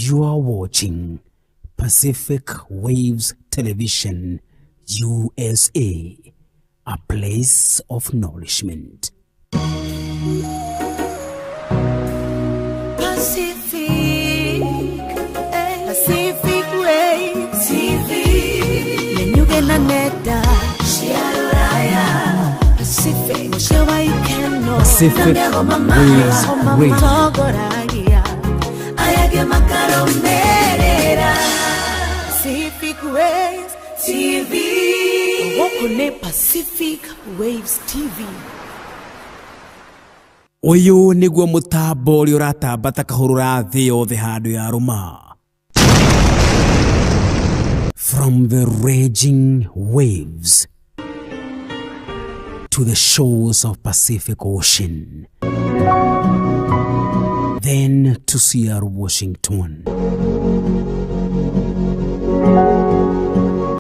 You are watching Pacific Waves Television, USA, a place of nourishment. Pacific Waves TV. Menyuge na neta Shiaraya Pacific Pacific Waves Radio. Pacific Waves TV. Wokune Pacific Waves TV. Uyu niguo mutambo uri uratambata kahurura thi yothe handu ya ruma. From the raging waves to the shores of Pacific Ocean, then to Seattle, Washington.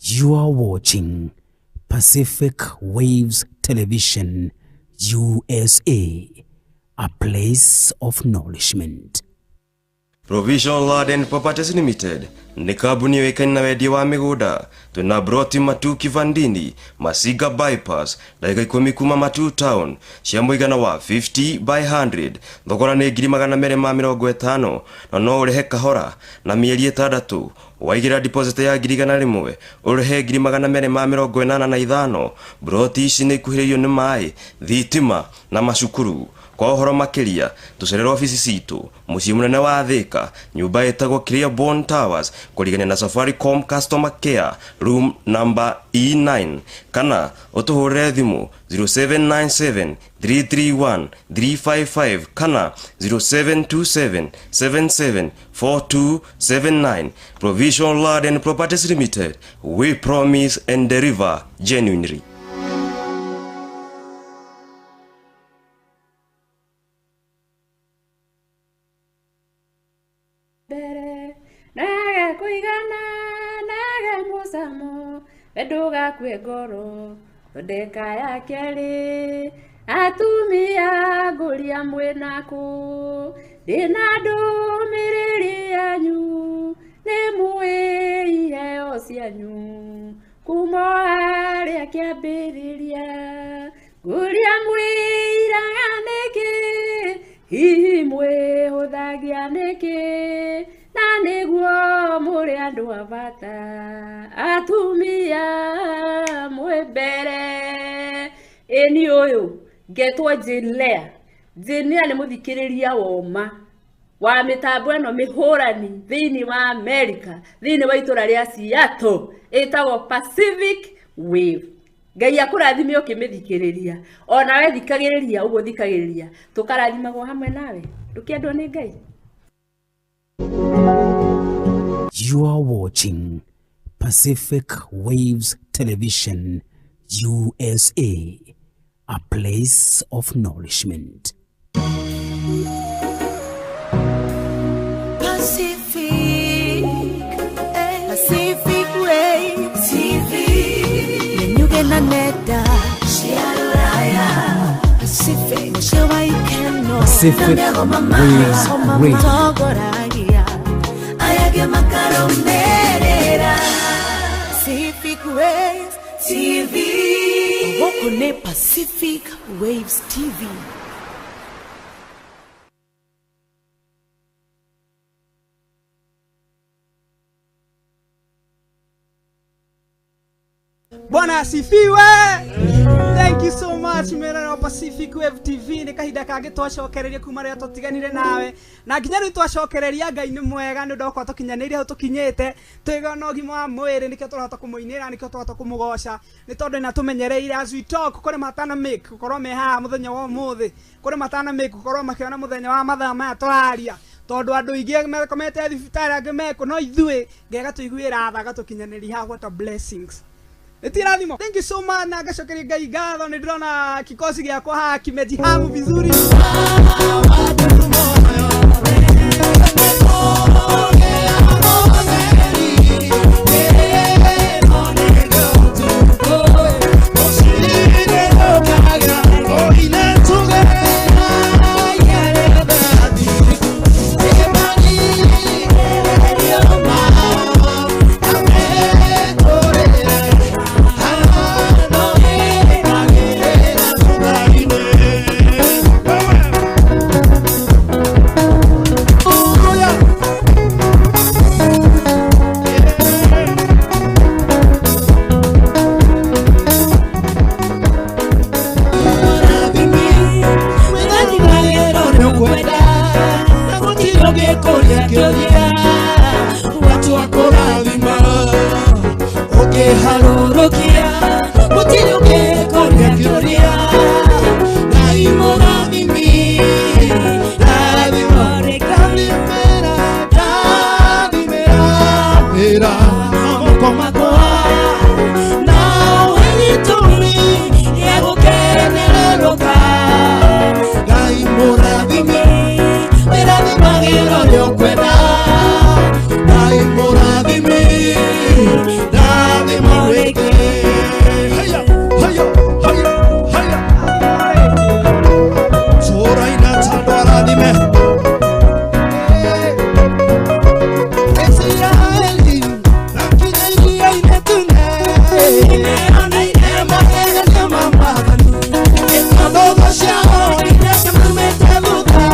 You are watching Pacific Waves Television, USA, a place of nourishment. Provision Land and Properties Limited ni kabuni wekani na wedi wa miguda. Tuna broti matu kivandini Masiga bypass daika 10 kuma matu town shiambo igana wa 50 by 100 thogora ni ngiri magana mere ma 50 no urehe kahora na mieri 6 waigira deposit ya ngiri igana rimwe urehe ngiri magana mere ma 85 broti ici ni kuhirio ni mai thitima na macukuru. Kwa uhoro makiria tucerera ofisi citu mucii munene wa Thika nyumba etagwo Clearbone Towers kurigania na Safaricom Customer Care room number E9 kana utuhurire thimu 0797 331 355 kana 0727 77 4279. Provision Land and Properties Limited, we promise and deliver genuinely. Naga kuigana naga musamo beduga kwegoro odeka ya kele atumia gulia mwenaku dinado miriri yanyu nemue ihe osianyu kumoari akiabiriria gulia mwira neke himwe hodhagia neke na niguo muri andu abata atumia mwebere eni uyu getwa Jinlea ni muthikiriria woma wa mitambo eno mihurani thini wa America thini wa itura ria Seattle etagwo Pacific Wave. Ngai akurathime ukimithikiriria ona we thikagiriria uguo thikagiriria tukarathimagwo hamwe nawe ndukiendwo ni Ngai. You are watching Pacific Waves Television, USA, a place of nourishment. Pacific Waves TV. Menyuge na neta Shiaraya Pacific Pacific Waves Radio. Pacific Waves TV. Wokune Pacific Waves TV. Bwana asifiwe. Thank you so much mera Pacific Wave TV ni kahida kage twacokereria kuma ria tutiganire nawe na nginya ri twacokereria Ngai ni mwega ni ndoko tukinyaniria ho tukinyite twiga no gima wa mwiri nikio turahota kumuinira nikio turahota kumugoca ni tondu na tumenyereire as we talk kuri matana make korwo me ha muthenya wa muthi kuri matana make korwo makiona muthenya wa mathaa maya turaria tondu andu ingi mekomete thibitari angi meko no ithui ngega tuiguira tha gatukinyaniria ha what a blessings. Etiradimo. Thank you so much na gashokeria Ngai ngatho ni ndrona kikosi giakwa ha kimejihamu vizuri. kuria kioria watu wakorathima ukiharurukia gutiri ungikuria kioria Ngai murathimi rathimera amoko makwa nao wegitumi yegukenereruka Ngai murathimi wirathimagĩra ũrĩa ũkwenda Ngai mũrathimi rathima rĩngĩ haya haya haya haya tũraina ta andũ arathime Israeli nakinya iria-inĩ tune mahereria ma Mwathani ĩtothogo ciao iria ciumĩte thutha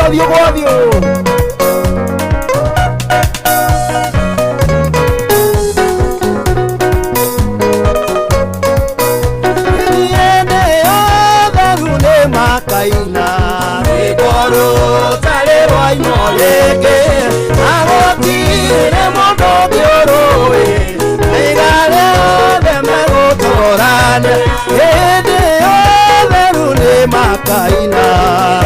Dios odio. Viene a dar una macaina, de coro, talero y moleque, agotire mono de oro, regale de me goto. megutorania indi otheru ni makaina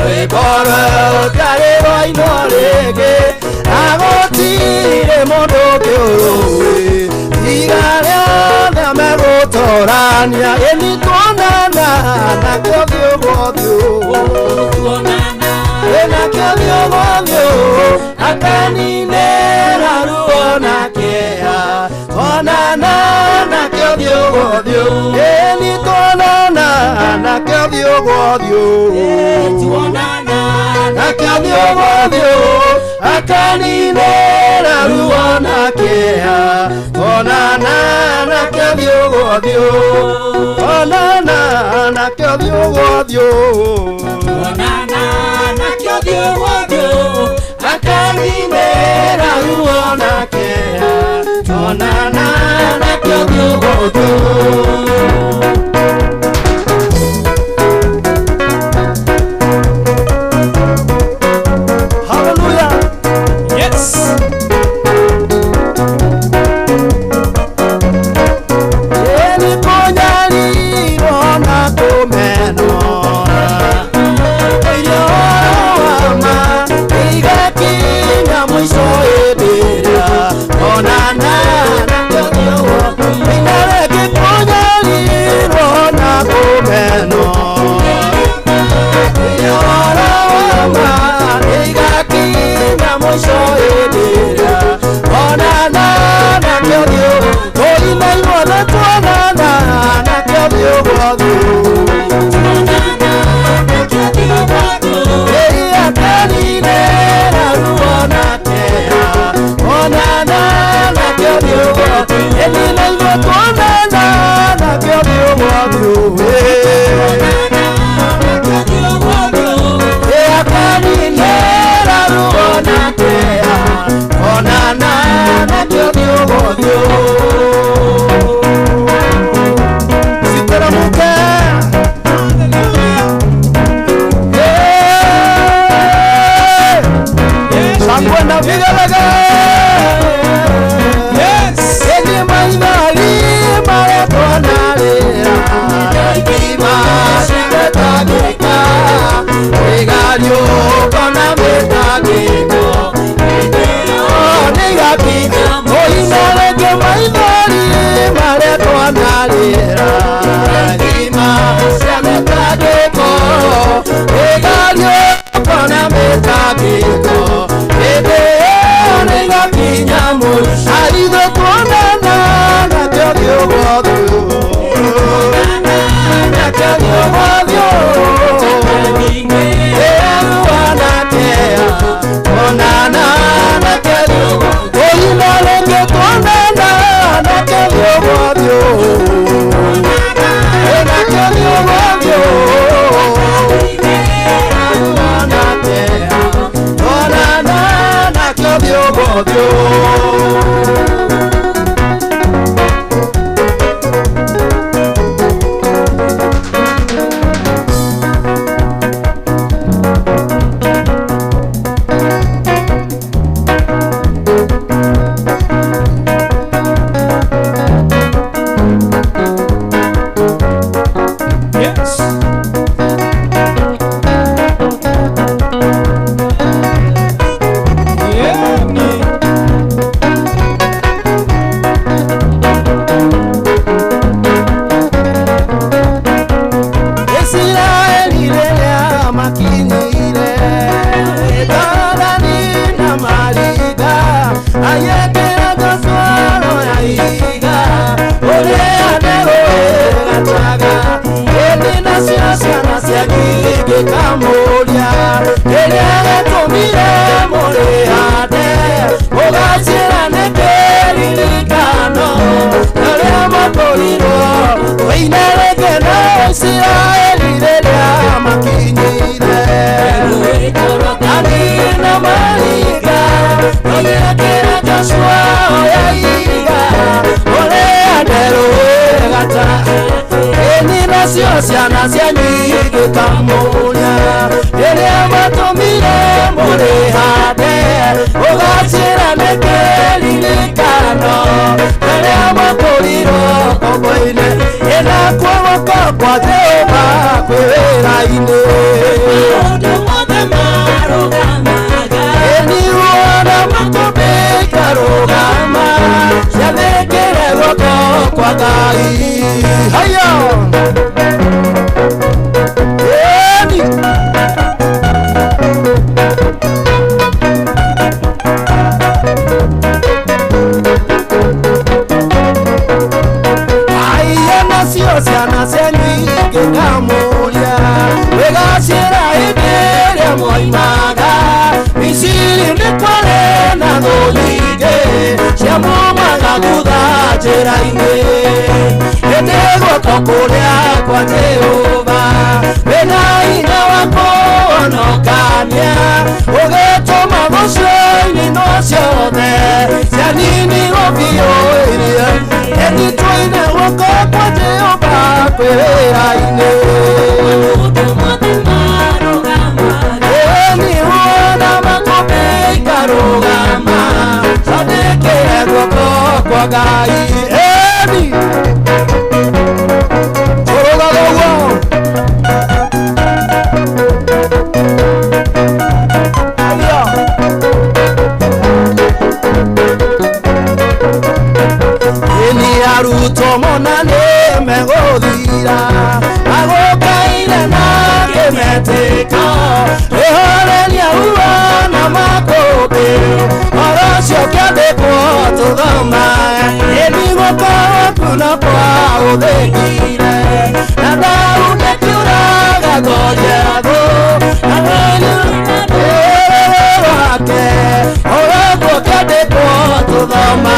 rwimbo rutari rwa ino ringi na gutire mundu kiurui tiga riothe megutorania ini tuonana nakio thiuguothiu nakio thiuguothiu akaninira ruo na kĩeha tuonana nakio thiuguothiu ini tuonana nakio thiuguothiu nakio thiuguothiu akaninira ruo na kĩeha tuonana nakio thiuguothiu tuonana nakio thiuguothiu akaninira ruo na kĩeha tuonana nakio thiuguothiu. ciana cianyuĩ kamũria rĩrĩa matũmire mũrĩhande ũgacĩra nĩ kĩririkano rĩrĩa makũrirwo kombo-inĩ ena kuogoka kwa Jehova kwĩwĩra-inĩ eni wona makũmbĩ ikarũgama ciathĩkĩre guoko kwa Ngai haya eni ciana cianyu ingĩkamũria wĩgacĩra hĩndĩ ĩrĩa moimaga Misiri nĩ kwarĩ na thũ nyingĩ ciamumaga thutha njĩra-inĩ hĩndĩ guoko kũrĩa kwa Jehova wĩna hinya wa kũhonokania ũgĩtũma gũcio-inĩ no ciothe cianinirwo biũ iria enitũire guoko kwa Jehova kwĩwĩra-inĩ eni wona makũmbĩ ikarũgama ciathĩkĩre guoko kwa Ngai eni tũrũgaga ũguo eni arutwo mona nĩ megũthira agũkaire na kĩmetĩka rĩhoreria huwa na makũmbĩ oro ũcio kĩandĩkwo tũthoma eni guoko gwaku no kwaũthĩkire na Daudi akĩũraga Goliathũ na thĩinĩ wake ũragwo kĩandĩkwo tũthoma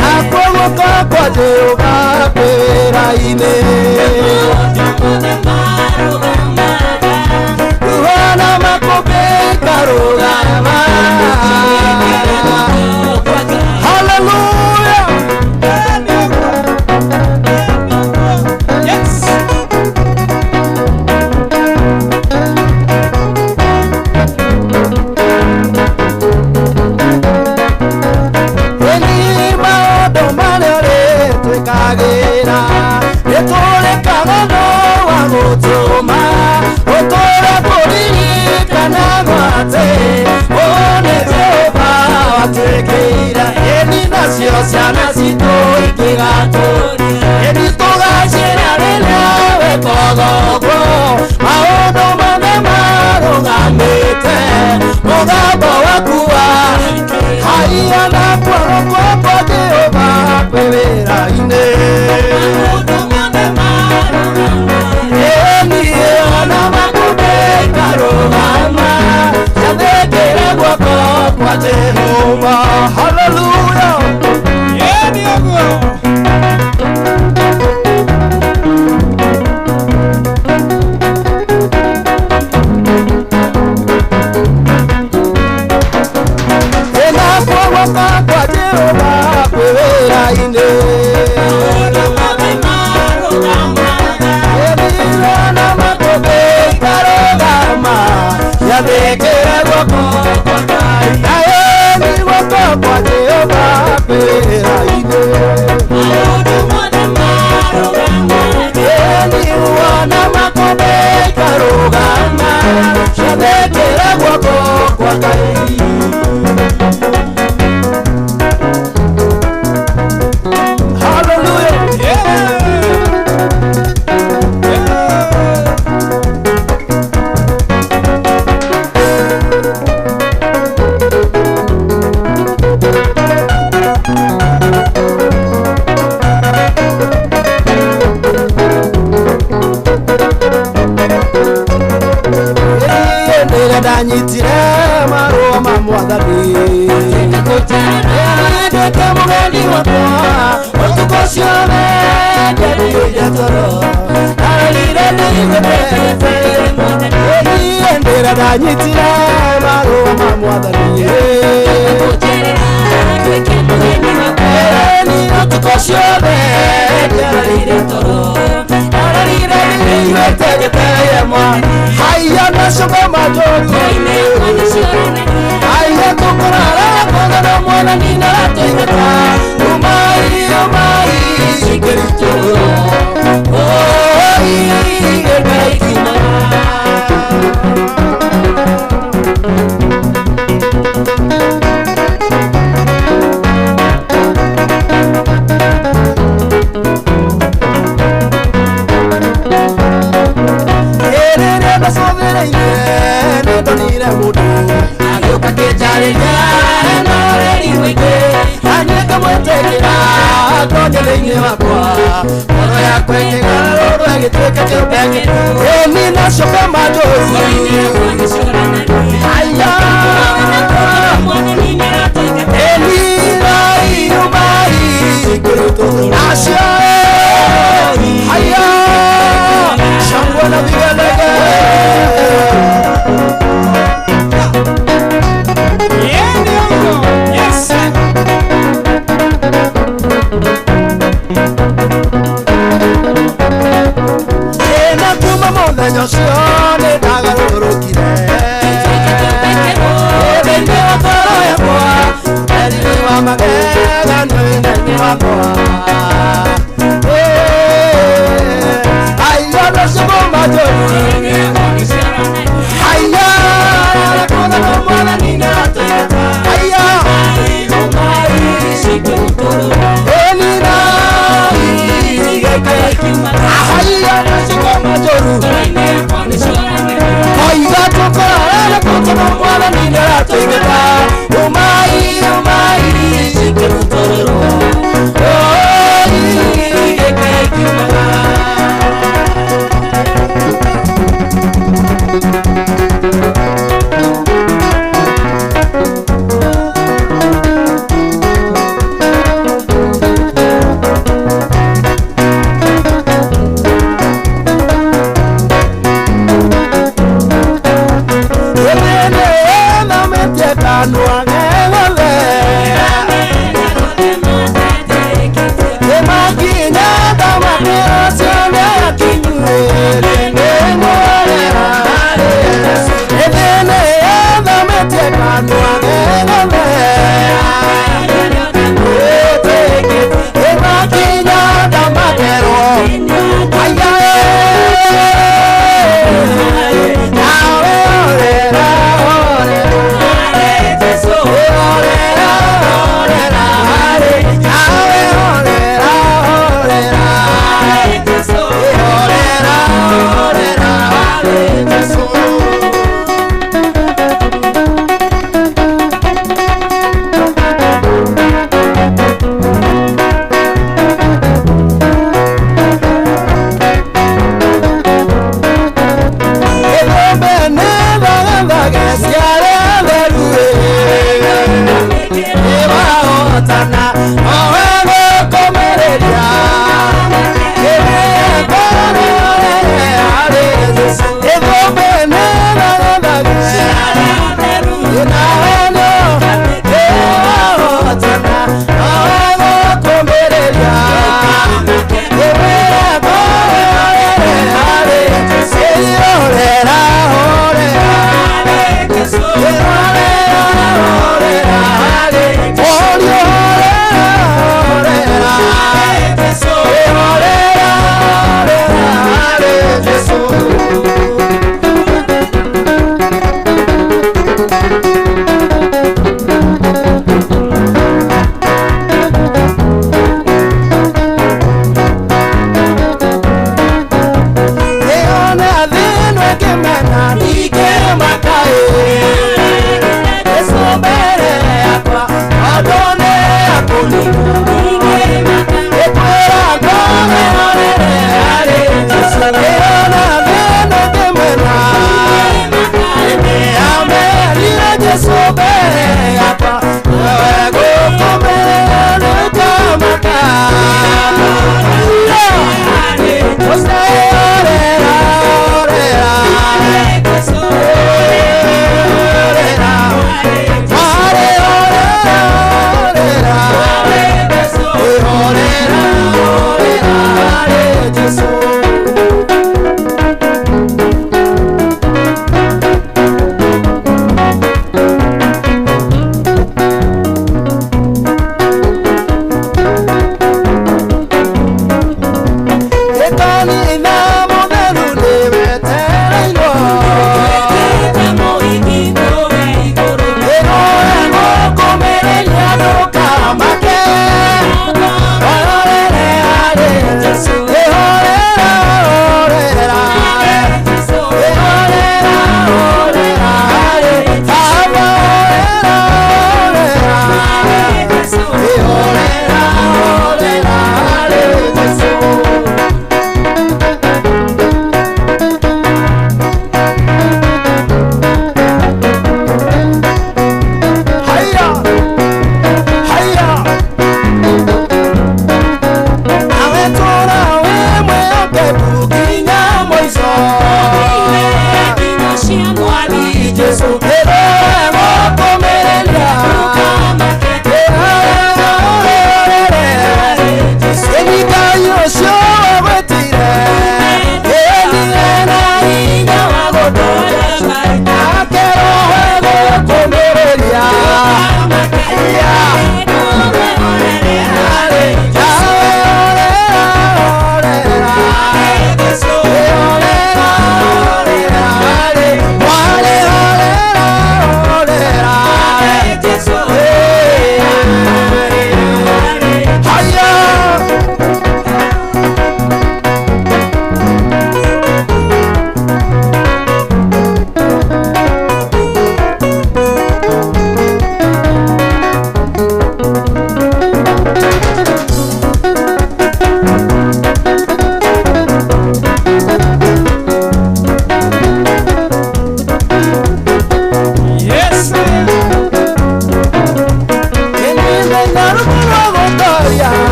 nakuo guoko kwa Jehova kwĩwĩra-inĩ kuhona makũmbĩ ikarũgama haleluya yes twĩkagĩra nĩtũrĩkaga no wa gũtũma ũtũre kũririkana gwatĩ ũnĩ Jehova watwĩkĩire eni nacio ciana citũ ingĩgatũria eni tũgacĩra rĩrĩa wĩkaga ũguo maũndũ mothe marũgamĩte mũgambo waku wa haiya na guoko kwa Jehova kwĩwĩra-inĩ eni ona makũmbĩ ikarũgama ciathĩkĩre guoko kwa Jehova haleluya eni ũguo ena guoko kwa Jehova kwĩwĩra-inĩ ona makũmbĩ ikarũgama ciathĩkĩre guoko kwa Ngai eni guoko kwa Jehova kwĩwĩra-inĩ eni ona makũmbĩ ikarũgama ciathĩkĩre guoko kwa Ngai ndanyitire marũa ma Mwathani ndĩke mũgendi wakwa ũtukũ ciothe ndĩrĩire toro narĩire ndĩigũtete niĩ ndĩra ndanyitire marũa ma Mwathani niĩ ũtukũ ciothe ndĩrĩire toro narĩire ndĩigũte gĩteye mwa haiya nacoka majoru haiya tũkũrara kwothe na mwana nina ratũigũta umai umai ingĩritũ tekera tonye thĩinĩ wakwa ngoro yakwa ĩkĩgarũrwo ĩgĩtuĩka kĩũmbe ĩni nacoka manjũru aya ĩni mai nacio aya shangwe na vigelege mũthenya ũcio nĩ ndagarũrũkire thĩinĩ wa ngoro yakwa thĩinĩ wa magegania-inĩ wakwa aiya nacio manjũru aiya kũthana mwathani nĩ atũĩta aiya ĩnina aiya nacio manjũru oiga tũkorana kũthana mwathani nĩ atũĩta umai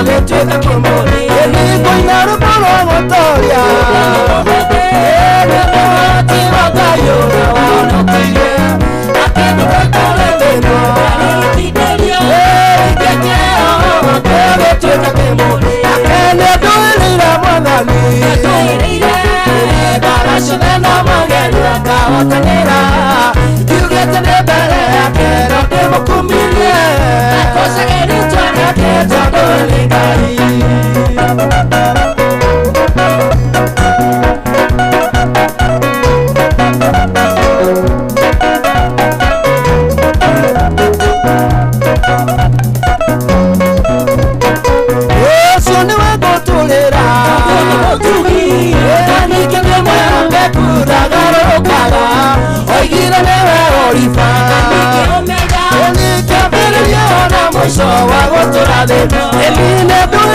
gĩtuĩka kĩmũri nĩngũina rũmũrũ gũtoria tiwakayũra wanotige akĩndũrekore thĩno ikekeo gĩtuĩka kĩmũri akene ndũĩrĩire mwathani baracone na mageni akahotanĩra kiugĩte nĩ mbere yake no ndĩmũkumirie akosage rĩtwa rĩake tondũ nĩ Ngai. So I go to the Eline doing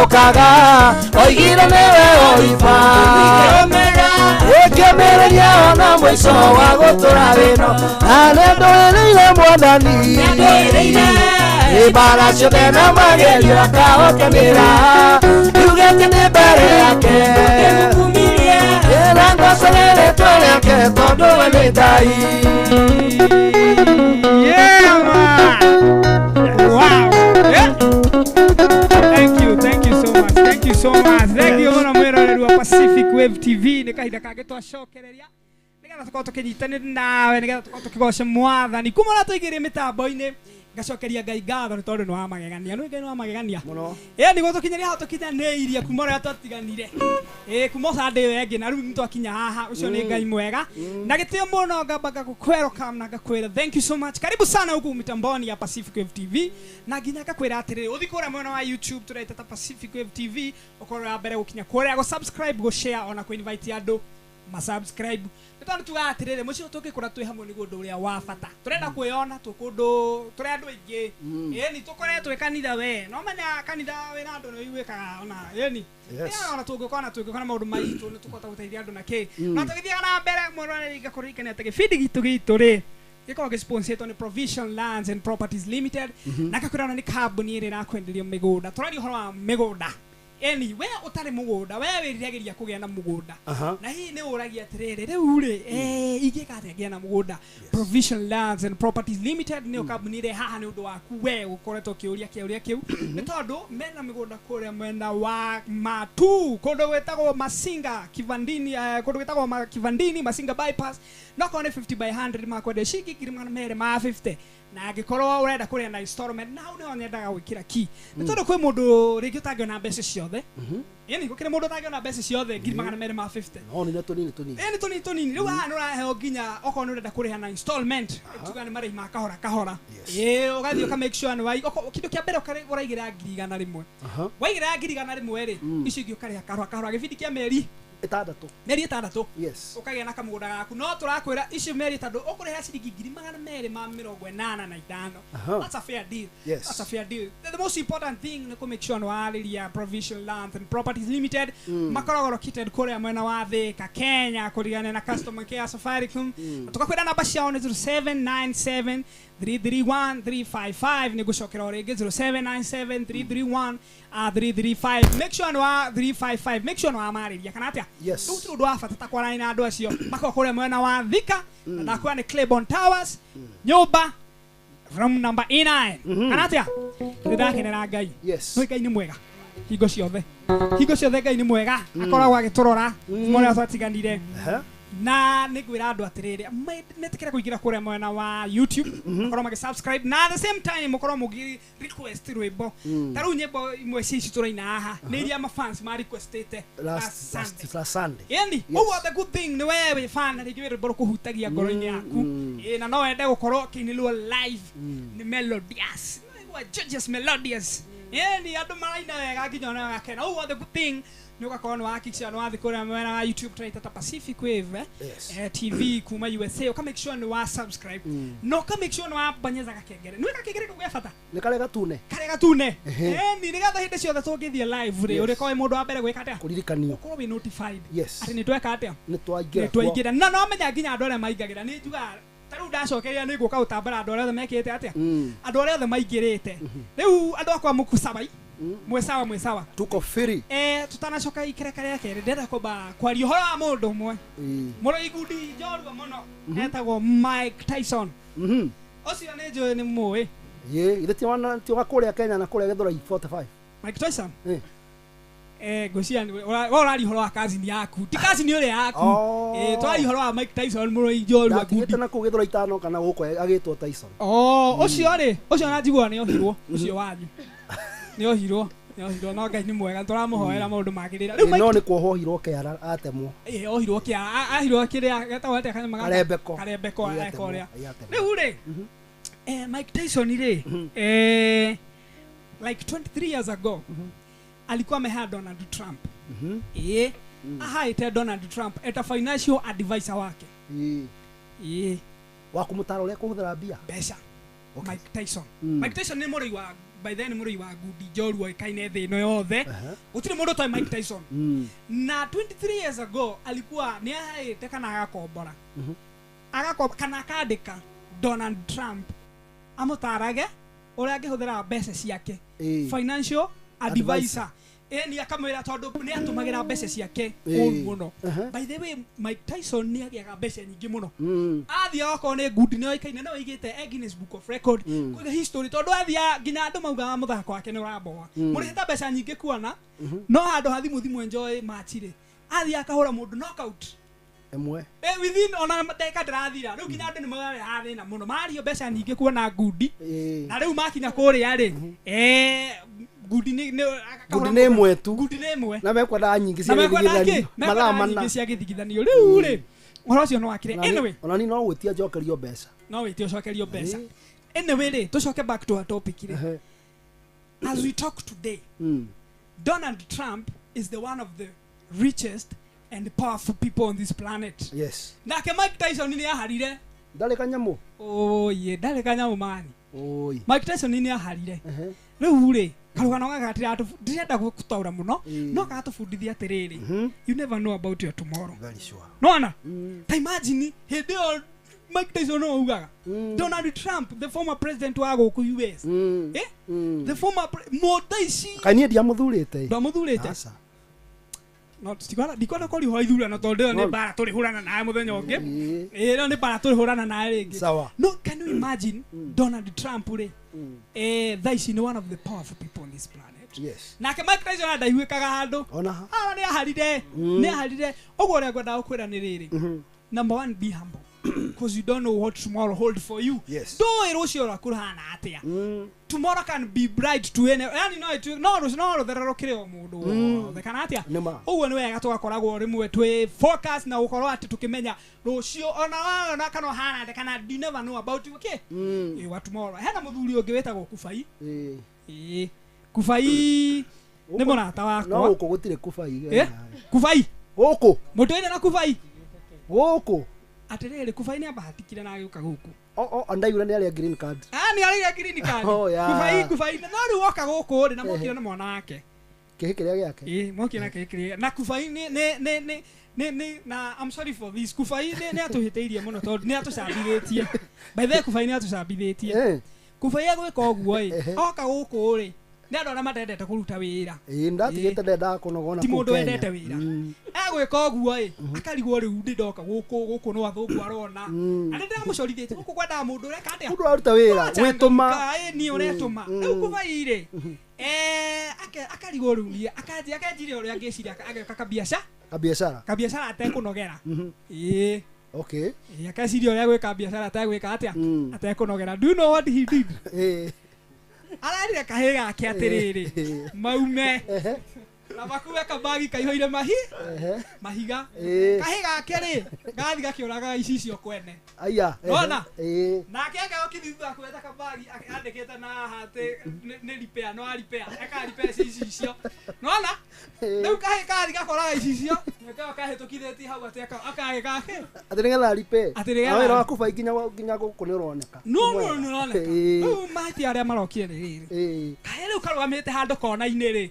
mwathani oigire nĩwe oriba ũkĩambĩrĩria ona mũico wa gũtũra wĩno na nĩndũĩrĩire mwathani ibara ciothe na magerio akahotanĩra yugĩte nĩ mbere yake na ngocage rĩtwa rĩake tondũ we nĩ Ngai. So much. Thank you ona mwiroreri wa Pacific Wave TV ni kahinda kangĩ twacokereria nigetha tukorwo tukinyitanĩra nawe nigetha tukorwo tukigoca mwathani kumona tuigĩrĩe mĩtambo-inĩ ngacokeria Ngai ngatho nĩ tondũ nĩ wa magegania nĩ Ngai nĩ wa magegania mũno nĩguo tũkinyanĩria haha tũkinyanĩirie kuma ũrĩa twatiganire kuma Sunday wengĩ na rĩu nĩ twakinya haha ũcio nĩ Ngai mwega na gĩtĩo mũno ngamba ngagũkwĩrũka na ngakwĩra thank you so much karibu sana huku mitamboni ya Pacific Wave TV na nginya ngakwĩra atĩrĩrĩ ũthi kũrĩa mwena wa YouTube tũraita Pacific Wave TV ũkorwo wa mbere gũkinya kũrĩa go subscribe go share ona ku invite andũ ma subscribe nĩtondũ tugaga atĩrĩrĩ mũciĩ tũngĩkũra twĩ hamwe nĩguo ũndũ ũrĩa wa bata tũrenda kwĩona tũkũndũ tũrĩ andũ aingĩ ĩni tũkoretwo twĩ kanitha we no menya kanitha wĩna andũ nĩ wĩkaga ona ĩni ona tũngĩkona maũndũ maitũ nĩ tũkota gũteithia andũ na kĩ na tũgĩthiaga na mbere mũrwanĩri ngakũririkania atĩ gĩbindi gitũ rĩ gĩkoragwo gĩsponsetwo nĩ Provision Lands and Properties Limited na gakwĩra nĩ kambuni ĩrĩa ĩrakwenderia mĩgũnda tũraria ũhoro wa mĩgũnda eni we utari mugunda we wiriragiria kugia na mugunda na hii ni uragia atiriri riu ri igika atia na mugunda Provision Lands and Properties Limited ni kambuni ire haha ni undu waku we ukoretwo kiuria kiu ni tondu mena migunda kuria mwena wa Matu kondo wetagwo Masinga Kivandini kondo wetagwo Kivandini Masinga bypass no kone 50 by 100 makwende shiki kirimana mere ma 50 na angikorwo urenda kuria na installment na hau ni onyendaga gwikira ki ni tondu kwi mundu ringi utangiona mbeca ciothe yani gukire mundu utangiona mbeca ciothe ngiri magana mere ma 50 no ni tunini riu haha nuraheo nginya okorwo ni urenda kuriha na installment tuga ni marĩhi ma kahora ugathii uka make sure ni wai kindu kia mbere uraigira ngiri 100 waigira ngiri 100 ri icio ingĩ ukariha kahora gibindi kia meri 6 Yes. ukagĩa na kamũgũnda gaku no tũrakwĩra icio meri tondũ ũkũrĩha ciringi 285. That's a fair deal. Yes. That's a fair deal. The most important thing nĩ kũ make sure nĩ warĩria Provincial Lands and Properties Limited makoragwo located kũrĩa mwena wa Thika, Kenya, kũrigana na customer care Safaricom. Tukakwĩra namba ciao nĩ 0797 331 355 nĩ gũcokera o rĩngĩ 0797 331 335. Make sure nĩ wa 355. Make sure nĩ wa marĩria kana atĩa. Yes. Rĩu ndũ wa bata ta kwarania na andũ acio makao kũrĩa mwena wa Thika na ndakwĩra nĩ Claiborne Towers nyũmba from number 9 kana atĩa nĩndakenera Ngai. Yes. No Ngai nĩ mwega hingo ciothe Ngai nĩ mwega akoragwo agĩtũrora mwana twatiganire na nĩngwĩra andũ atĩrĩrĩ metĩkĩra kũingĩra kũrĩa mwena wa YouTube mũkorwo magĩ-subscribe na at the same time mũkorwo mũgĩ request rwĩmbo ta rĩu nyĩmbo imwe cici tũraina haha nĩ iria mafans ma requestete Last Sunday. yani ũguo the good thing nĩ wewe fan rĩngĩ rwĩmbo rũkũhutagia ngoro-inĩ yaku na no wende gũkorwo kĩinĩlwo live nĩ melodious gorgeous melodious yani andũ maraina wega nginya ona gakena ũguo the good thing nugakorwo nĩwahakikisha nĩwathi kũrĩa mwena wa YouTube tũraita Pacific Wave TV kuma USA uka make sure nĩwa-subscribe no ka make sure nĩwabonyeza gakengere nĩ gakengere gĩa bata Nĩ kare gatune. ni nĩgetha hĩndĩ ciothe tũngĩthiĩ live rĩ ũrĩkorwo mũndũ wa mbere gwĩka atĩa Kũririkanio. ũkorwo wĩ notified Yes. atĩ nĩtweka atĩa Nĩtwaingĩra. na no menya nginya andũ arĩa maingagĩra nĩ njuga tarĩu ndacokeria nĩ ngũka gũtambara andũ arĩa mekĩte atĩa andũ arĩa othe maingĩrĩte rĩu andũ akwa mũkusabai mwesawa Tuko free. tutanacoka ikereka rĩa kerĩ ndĩrenda kwamba kwaria ũhoro wa mũndũ ũmwe mũrũ igundi njorua mũno etagwo Mike Tyson ũcio nĩ njũĩ nĩ mũĩ Ithe ti wa kũrĩa Kenya na kũrĩa Gĩthũrai 45. Mike Tyson ngũcia ũrari ũhoro wa kazini yaku ti kazini ũrĩa yaku twari ũhoro wa Mike Tyson mũrũ njorua gundi na kũ Gĩthũrai 5 kana gũkũ agĩtwo Tyson. ũcio najigua nĩ ohirwo ũcio wanyu nĩ ohirwo no Ngai nĩ mwega tũramũhoera maũndũ magĩrĩra rĩu no nĩ kuohirwo kĩara atemwo ohirwo kĩara ahirwo kĩrĩa getagwo atĩa kanyama karembeko ekoria rĩu rĩ Mike Tyson rĩ like 23 years ago alikuwa amehaa Donald Trump ahaĩte Donald Trump eta financial advisor wake wa kũmũtara ũrĩa kũhũthĩra mbia mbeca Mike Tyson Mike Tyson nĩ mũrũi wa by then mũrũi wa ngundi njorua ĩkaine thĩ ĩno yothe gũtirĩ mũndũ toĩ Mike Tyson na 23 years ago alikuwa nĩ ahaĩte kana agakombora kana akandĩka Donald Trump amũtarage ũrĩa angĩhũthĩra mbeca ciake financial advisor ni akamwĩra tondũ nĩ atũmagĩra mbeca ciake ũru mũno by the way Mike Tyson nĩ agĩaga mbeca nyingĩ mũno athiaga okorwo nĩ ngundi nĩ oĩkaine no oigĩte Guinness Book of Record kũiga history tondũ athiaga nginya andũ maugaga mũthako wake nĩ ũramboa mũrĩhĩte mbeca nyingĩ kuona no handũ hathimũ enjoy match rĩ athiaga akahũra mũndũ knockout ĩmwe within ona ndeka ndĩrathira rĩu nginya andũ nĩ moigaga hathĩna mũno mario mbeca nyingĩ kuona ngundi na rĩu makinya kũrĩa rĩ ngundi nĩ ĩmwe tu na mekwenda nyingĩ cia gĩthigithanio rĩu rĩ ũhoro ũcio nĩ wakire anyway ona ni no gwĩtia njokerio mbeca anyway rĩ tũcoke back to our topic rĩ as we talk today Donald Trump is the one of the richest and powerful people on this planet. Yes. Nake Mike Tyson nĩ aharire. Ndarĩ kanyamũ. Ndarĩ kanyamũ mani. Mike Tyson nĩ aharire. Rĩu rĩ karugano gaka ndirenda gũtaũra mũno no gatũbundithia atĩrĩrĩ you never know about your tomorrow. Very sure. Nona ta imagine hĩndĩ ĩyo Mike Tyson no ugaga Donald Trump the former president wa gũkũ US the former Modaici kaini ndiamũthurĩte ndamũthurĩte no ndikwenda kũri ho ithurano tondũ nĩ bara tũrĩ hũrana nawe mũthenya ũngĩ no nĩ bara tũrĩ hũrana nawe rĩngĩ no can you imagine Donald Trump rĩ thaa ici nĩ one of the powerful people on this planet. Yes. Nake Mike Tyson ndaiguĩkaga handũ nĩ aharire ũguo ũrĩa ngwenda gũkwĩra nĩ rĩrĩ number one be humble because you don't know what tomorrow hold for you. Yes. Ndũĩ rũciũ rwakũrahana atĩa tomorrow can be bright to any yani no rũthererũkĩre o mũndũ wothe kana atĩa ũguo nĩ wega tũgakoragwo rĩmwe twĩ focus na gũkorwo atĩ tũkĩmenya rũciũ ona kana hana atĩa kana you never know about what tomorrow. Hena mũthuri ũngĩ wĩtagwo Kubai Kubai nĩ mũrata wakwa no gũkũ gũtirĩ Kubai Gũkũ. Mũndũ ĩrĩ na kubai. Gũkũ. Atirĩrĩ kubai nĩ abahatikire na agĩũka gũkũ. Andaigua nĩ arĩa green card. Nĩ arĩa green card. Kubai no rĩu woka gũkũ rĩ na mokire na mwana wake. Kĩhĩ kĩrĩa gĩake. Mokire na kĩhĩ kĩrĩa. Na kubai nĩ na I'm sorry for this. Kubai nĩ atũhĩtĩirie mũno tondũ nĩ atũcambithĩtie. By the way kubai nĩ atũcambithĩtie. Kubai agwĩka ũguo ĩ. Oka gũkũ rĩ. Nĩ andũ arĩa matendete kũruta wĩra. Ndatigĩte ndenda kũnogona. Ti mũndũ wendete wĩra. Agwĩka ũguo ĩ. Akarigwo rĩu ndoka gũkũ no athũngũ arona. Na ndĩramũcorithĩtie gũkũ kwendaga mũndũ ũreka atĩa. Mũndũ aruta wĩra gwĩtũma. Niĩ ũretũma. Rĩu kubai rĩ. Akarigwo rĩu niĩ akanjire ũrĩa angĩciria ageka kabiacara atekũnogera. Okay. Akeciria ũrĩa gwĩka biacara ategwĩka atĩa. Atekũnogera. Do you know what he did? Ararire kahĩ gake atĩrĩrĩ maume na makuwe kabagi kaihũire mahiga kahĩ gake rĩ gathi gakĩũraga icicio kwene nona nake agokithitha kweta kabagi andĩkĩte na hatĩ nĩ repair no repair repair icicio nona rĩu kahĩ kathi gakoraga icicio nĩkao kahĩtũkithĩtie hau akagĩ gake atĩ nĩgetha repair wĩra wa kubai nginya gũkũ nĩ ũroneka no ũroneka rĩu mahĩti arĩa marokire rĩrĩ kahĩ rĩu karũgamĩte handũ kona-inĩ rĩ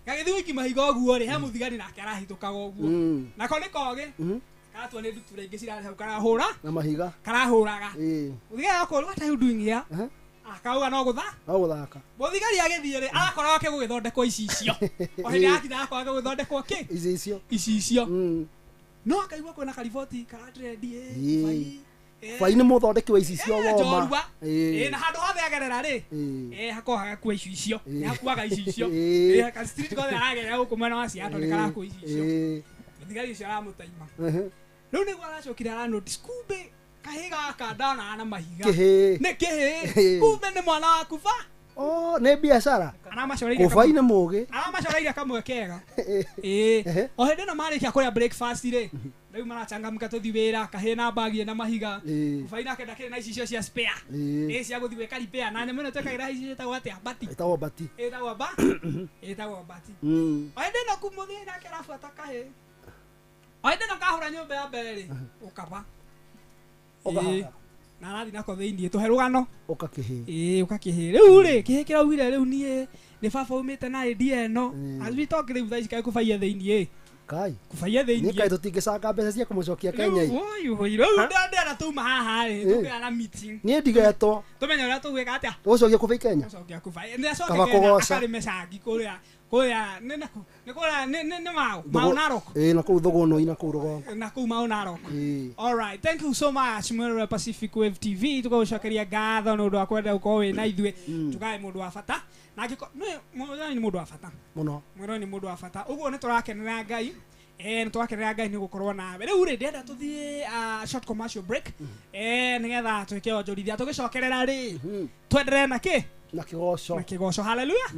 gagĩthiĩ gũiki mahiga ũguo rĩ he mũthigari nake arahĩtũkaga ũguo nako nĩ kogĩ karatua nĩ ndutura ingĩ cirarĩ hau karahũra na mahiga karahũraga mũthigari akũrĩ what are you doing here akauga no gũthaka mũthigari agĩthiĩ rĩ arakorwo ake gũgĩthondekwo icicio o hĩndĩ yakinya akorwo gũgĩthondekwo kĩ icicio no akaigua kwĩna kariboti karatrendi Fai nĩ mũthondeki wa icicio woma. Na handũ hothe agerera rĩ. Hakorwo hagakua icicio. Nĩ hakuaga icicio. Ka street gothe aragerera gũkũ mwena wa Seattle nĩ karakua icicio. Mũthigari ũcio aramũtaima. Rĩu nĩguo aracokire ara notice kumbe kahĩ gaka ndana na mahiga. Nĩ kĩhĩ. Kumbe nĩ mwana wa kuba. Nĩ biacara. Kubai nĩ mũgĩ. Aramacoreire kamwe kega. O hĩndĩ ĩno marĩkia kũrĩa breakfast rĩ. Rĩu marachangamka tũthi wĩra kahĩ na bagi na mahiga. Kubai nake ndakĩrĩ na icicio cia spare. Cia gũthi gwĩka repair na nyamũ ĩno twĩkagĩra icicio ĩtagwo atĩa bati. Ĩtagwo bati. O hĩndĩ ĩno kumũthĩ nake arabuata kahĩ. O hĩndĩ ĩno kahũra nyũmba ya mbere rĩ. Ũkaba. Na arathi nako thĩinĩ tũhe rũgano ũkakĩhĩ rĩu rĩ kĩhĩ kĩraugire rĩu niĩ nĩ baba umĩte na idea ĩno azwitoke rĩu thaici kaĩ kũbaia thĩinĩ kũbaia thĩinĩ kaĩ tũtingĩcanga mbeca cia kũmũcokia Kenya rĩu ndĩra tuma haha rĩ tũkĩra na meeting niĩ ndigetwo tũmenya ũrĩa tũgwĩka atĩa tũcokia kũbai Kenya akarĩ mecangi kũrĩa nĩ mau Narok na kũu Thogono na kũu Rũgongo na kũu mau Narok. All right, thank you so much Mururumo Pacific Wave TV tũgũcokeria ngatho nĩ ũndũ wa kwenda gũkorwo wĩ na ithuĩ tugae mũndũ wa bata na nĩ mũndũ wa bata mũno nĩ mũndũ wa bata ũguo nĩ tũrakenera Ngai nĩ twakenera Ngai nĩ gũkorwo nawe rĩu rĩ ndĩrenda tũthiĩ short commercial break nĩgetha twĩke onjorithia tũgĩcokerera rĩ twenderee na kĩ na kigoco hallelujah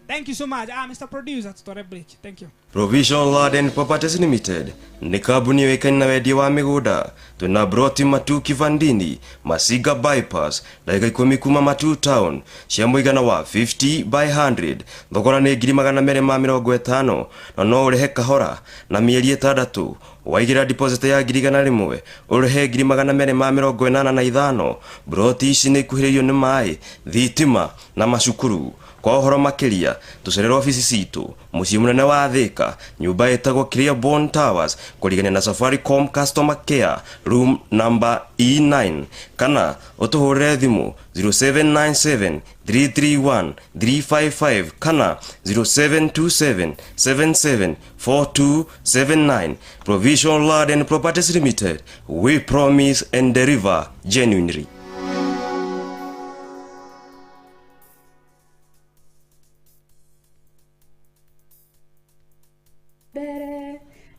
thank you so much Mr Producer tutore break thank you Provision Land and Properties Limited ni kambuni yoĩkaine na wendia wa mĩgũnda twĩna broti Matu Kivandini Masiga bypass ndagĩka 10 kuma Matu town cia mũigana wa 50 by 100 thogora nĩ 250 na no ũrĩhe kahora na mĩeri 6 waigira deposit ya 100 ũrĩhe 285 broti ici nĩ ikuhĩrĩirio nĩ maĩ thitima na macukuru kwa ũhoro makĩria tũcerera ofisi citũ mũciĩ mũnene wa Thika nyũmba ĩtagwo Clearborn Towers kũrigania na Safaricom Customer Care room number E9 kana ũtũhũrĩre thimũ 0797 331 355 kana 0727 77 4279 Provision Land and Properties Limited. We promise and deliver genuinely.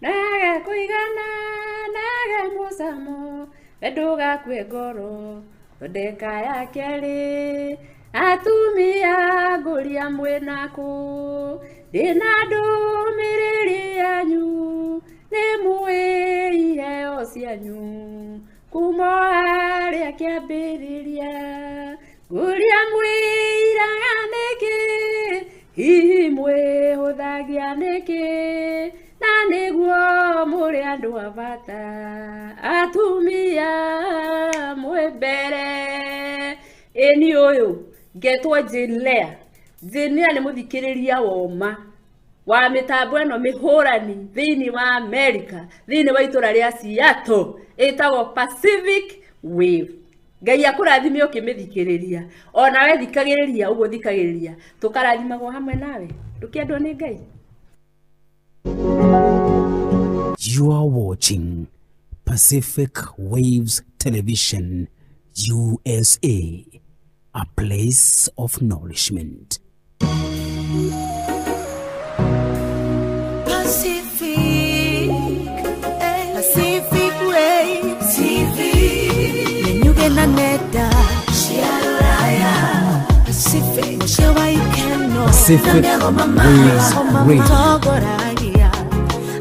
Naga kuigana naga musamo edoga kwegoro odeka ya keri atumia guria mwenaku dinado miriri yanyu nemwe iheo cianyu kumoaria kiambiriria guria mwira niki hihi mwe huthagia niki nani andu abata atumia mwebere eni uyu getwo Jinlea Jinlea ni muthikiriria woma wa mitambo eno mihurani thini wa America thini wa itura ria Seattle etagwo Pacific Wave. Ngai akurathime ukimithikiriria ona we thikagiriria uguo thikagiriria tukarathimagwo hamwe nawe ndukiendwo ni Ngai. You are watching Pacific Waves Television USA, a place of nourishment. Pacific Waves TV. Nenyuge na neda Shialaya Pacific Shewa ikeno Pacific Waves Radio.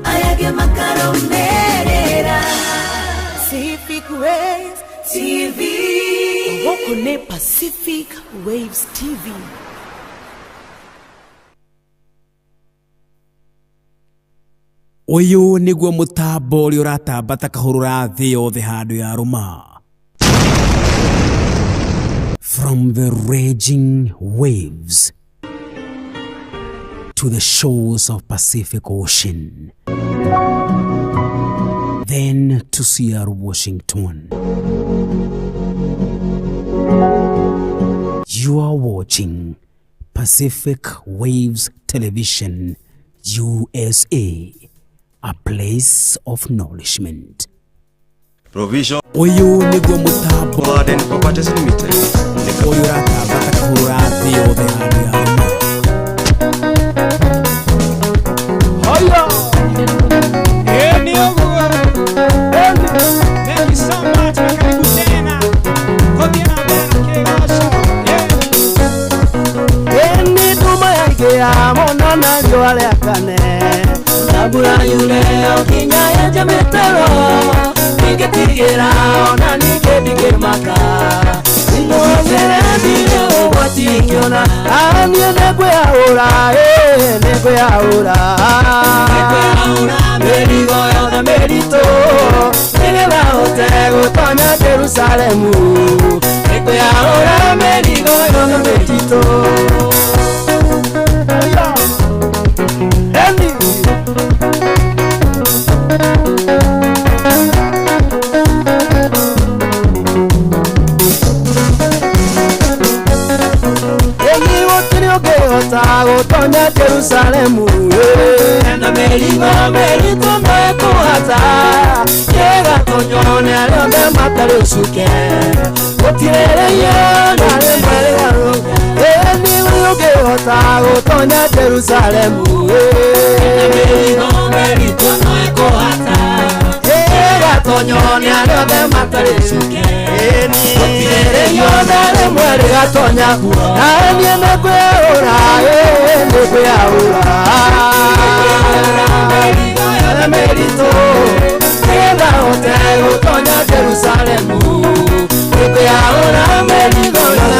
Ayage makaro merera Pacific Waves TV. Wokone Pacific Waves TV. Uyu niguo mutambo uri uratambata kahurura thi yothe handu ya ruma. From the raging waves to the shores of Pacific Ocean, then to Seattle, Washington. You are watching Pacific Waves Television USA, a place of nourishment. Provision Uyu niguo mutambo Laden Properties Limited. uyu uratambata kahurura thi yothe handu ya ruma. Hiya. Eni uguo. Thank you so much. Karibu tena. Kodia na Kigooco. Eni duma yake ya mona na yole akane. Abura yule okinya ya jametero. Ningetigira ona ningedige maka. Ningozere ndio watikiona. Anie negwe ahura, negwe ahura. Merigo yothe merito. Nigera hote gutonya Jerusalemu. Negwe ahura merigo yothe merito. Gutonya Jerusalemu na merigo merito mekuhata yega tonyone alonde matare usuke utirere yana mwele haro eni uyoge hota gutonya Jerusalemu na merigo merito mekuhata yega tonyone alonde matare usuke utirere yana mwele gatonya nani emekwe ora emekwe aura merito eba hotel utonya Jerusalemu emekwe aura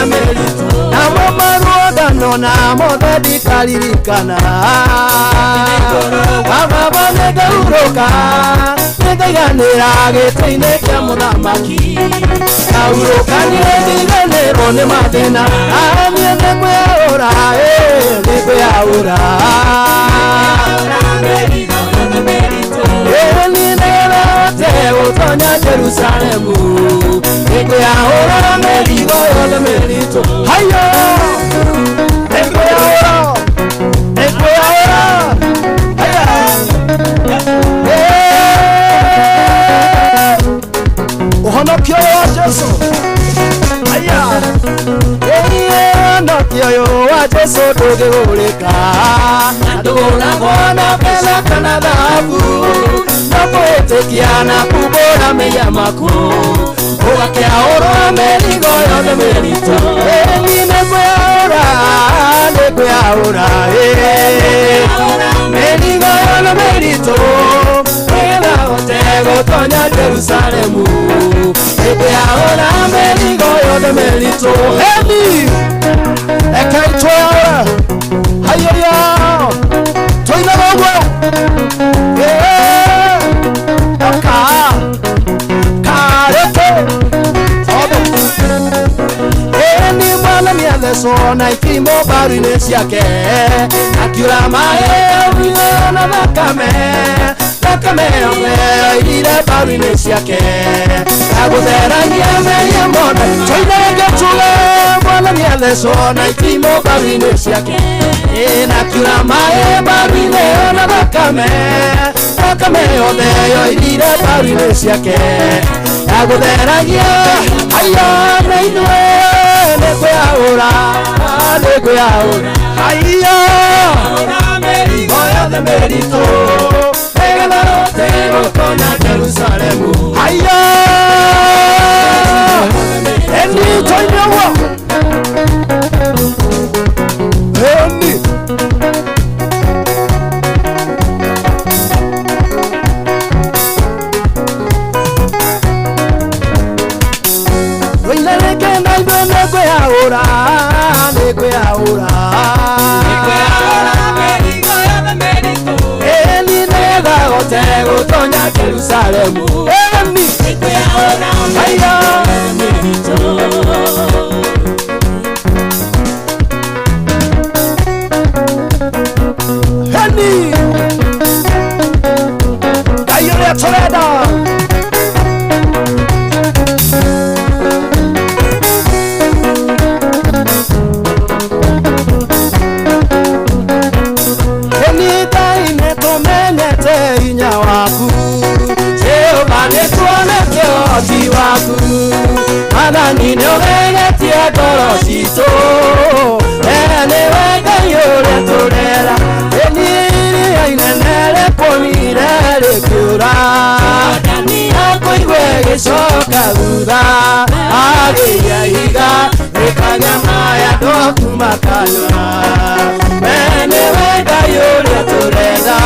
merito namo maruoda nona modedi kalirikana ababone gauroka negayanira geteine kya mudamaki gauroka nireganero ne madena amye negwe ora negwe aura ni nera te utonya Jerusalemu negwe aura merigo yole merito hayo negwe aura haya Ohanokyo wa Jesu haya Ohanokyo wa Jesu dogegoleka Adogona bwana pela kana dhahabu Napoetekiana kubora meya makuu Owakia oro merigo yode merito negwe aura merigo yode merito Ela otego tonya Jerusalemu negwe aura merigo yode merito Hemi ekaitoya hayoya toina rogo na ithimo mbaru-inĩ ciake akiura maĩ wĩna na thakame yothe yoirire mbaru-inĩ ciake agũtheragia meria mothe twainenge tuge mwathani athecwo na ithimo mbaru-inĩ ciake na akiura maĩ mbaru-inĩ na thakame yothe yoirire mbaru-inĩ ciake agũtheragia aya na ithuĩ nĩkwĩyaũra aya mĩrigo yothe mĩritũ nĩgetha rote gũtonya Jerusalemu aya ĩnitoinĩ ũguo ĩni nĩkwĩyaũra mĩrigo yothe mĩritũ ĩni nĩgetha gote gũtonya Jerusalemu ĩni nĩkwĩyaũra aya mĩritũ ĩni Ngai ũrĩa tũrenda Mwathani nĩũgegetie ngoro citũ nĩwe Ngai ũrĩa tũrera ĩniria inene rĩkũmire rĩkĩũra akũigua ĩgĩcoka thutha agĩia ihiga rĩkanyamaya andũ kuma kanua nĩwe Ngai ũrĩa tũrenda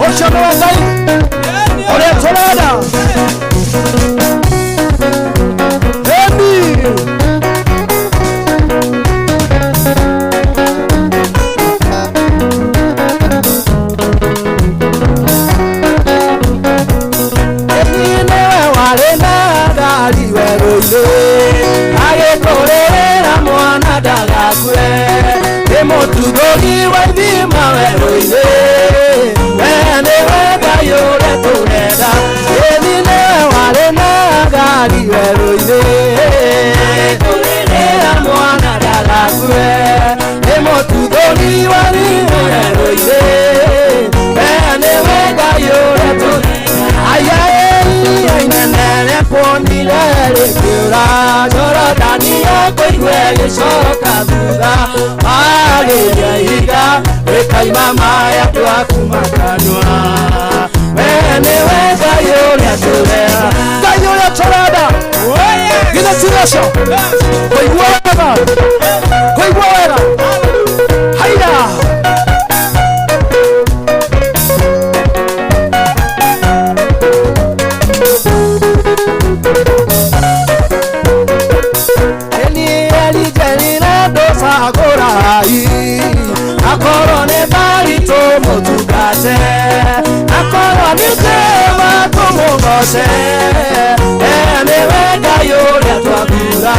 ũcio nĩwe Ngai ũrĩa tũrenda agĩkũrĩra mwana ndagakue mũtugũri wa ithima werũ-inĩ nĩwe Ngai ũrĩa tũrenda ĩni nĩwe warĩ na ngari werũ-inĩ agĩkũrĩra mwana ndagakue mũtugũri wa ithima werũ-inĩ nĩwe Ngai ũrĩa tũrenda aya inene rĩkuonire rĩkĩũra Jorodani akũigua ĩgĩcoka thutha agĩia ihiga rĩkaima maĩ andũ akuma kanua we nĩwe Ngai ũrĩa tũrenda Ngai ũrĩa tũrenda githĩ ti ũcio kũigua wega haiya akorwo nĩ mbaritũ mũtungate akorwo nĩ kĩma tũmũgoce nĩwe Ngai ũrĩa twathuura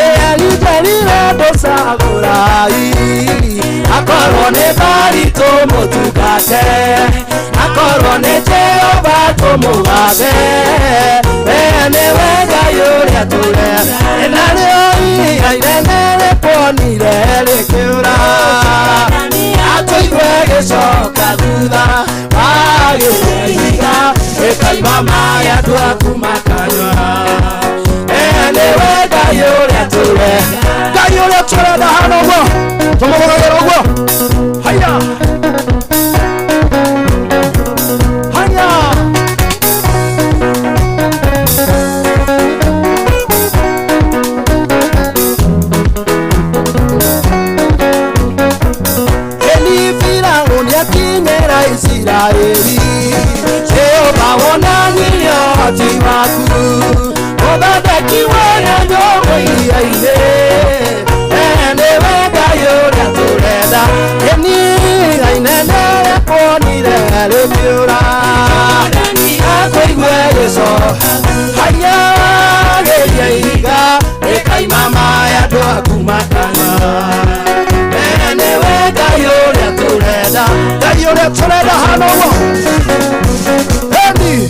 eritherire ndũcagũrai akorwo nĩ mbaritũ mũtungate akorwo nĩ Jehova tũmũgathe nĩwe Ngai ũrĩa tũrenda narĩo iria inene rĩkuonire rĩkĩũra akũigua ĩgĩcoka thutha agĩia ihiga rĩkaima maĩ andũ akuma kanua nĩwe Ngai ũrĩa tũrenda Ngai ũrĩa tũrenda hana ũguo tũmũgũragĩra ũguo haiya haiya Isiraeli Jehova wonanirie ũhoti waku ũthondekiwe na nyũmba iria-inĩ nĩwe Ngai ũrĩa tũrenda ĩniga inene rĩkuonire rĩkĩũra akũigua ĩgĩcoka haiya agĩria ihiga rĩkaima maĩ andũ akuma kanua turenda hano wo Heli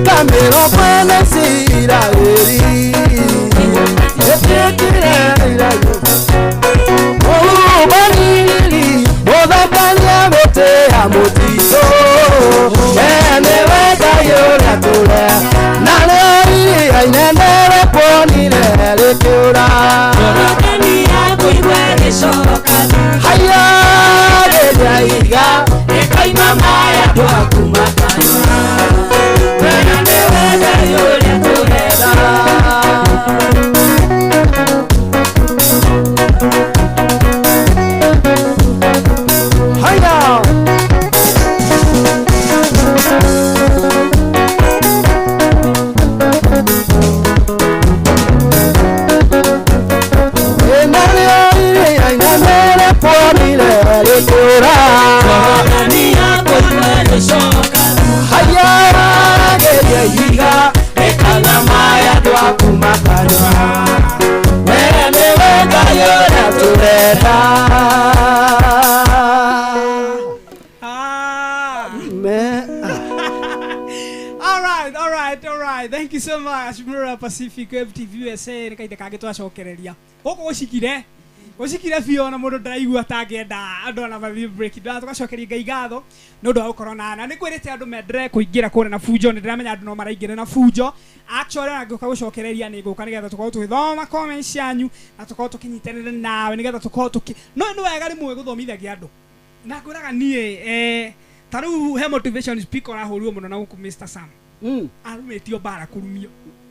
Camero buena sira eri Etekira Oh banili Oda kanya bote amotito Ene wega yora tule Nale ainendere ponile lekiura Oda kanya kuibwere shoka Haya deja iga Ekaima maya dua kumakanya Thank you so much. Mura Pacific Web TV USA nikaide kage twacokereria. Goko gocikire fiona mundu ndaraigua tangenda andu na mathi break down tugacokeria ngai gatho no ndo gukorwo na ni kwirite andu mendere kuingira kure na fujo ni ndiramenya andu no maraingira na fujo actually na nguka gucokereria ni nguka nigetha tukorwo tuthoma comments yanyu na tukorwo tukinyitanira nawe nigetha tukorwo no ni wega rimwe guthomithagia andu na nguraga nie taru he motivation speaker ahurwo muno na guku Mr Sam arumetio bara kurumio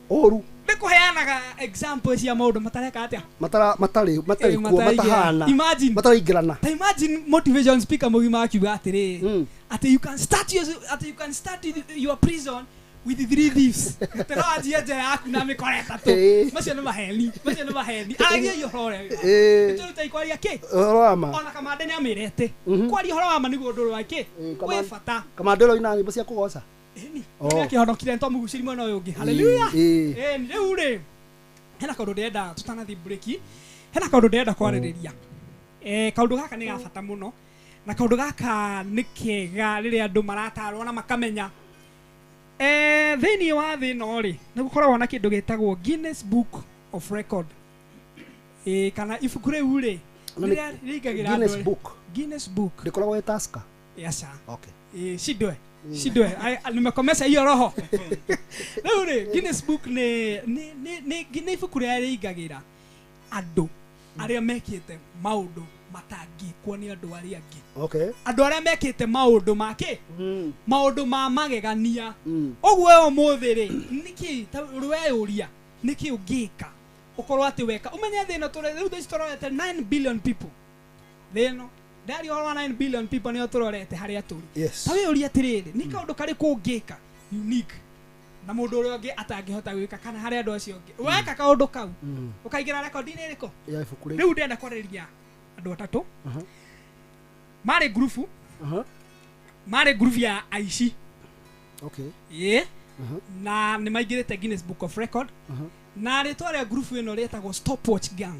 oru nikuheanaga examples ya maundu matareka atia matari kuo matahana imagine mataraingirana ta imagine motivation speaker mugima akiuga atiri ati you can start your prison with 3 thieves teraji aje yaku na mikoreta tu macio ni maheni agia yo hore tu taikwaria ke orama ona kamande ni amirete kwari horo wa manigo ndoro wake we fata kamande ina nyimbo cia kugoca akihonokire nto muguciri mwana uyu ungi haleluya ni riu ri hena kaundu ndenda tutanathi break hena kaundu ndenda kwaririria kaundu gaka ni gabata muno na kaundu gaka ni kega riria andu maratarwo na makamenya thini wa thi no ri ni gukoragwo na kindu gitagwo Guinness Book of Record kana ibuku riu ri rigagira Guinness Book ndikoragwo etaska yes sir okay shidwe nimekomesa hiyo roho leo ni Guinness Book ni ibuku ria rigagira andu aria mekite maundu matangikwo ni andu aria angi okay andu aria mekite maundu make maundu ma magegania ogwo umuthi ri niki rwe uria niki ungika ukorwo ati weka umenye thina tore riu this torete 9 billion people thino dari all 9 billion people ni otororete haria turi tawe uri atiriri ni kaundu kari kungika unique na mundu uri ungi atangihota gwika kana haria andu acio ungi weka kaundu kau ukaigira record ni riko ya ibuku riu ndenda kwaririria andu atatu mari group ya aici okay na ni maigirite Guinness Book of Record na ritwa group ino retagwo Stopwatch Gang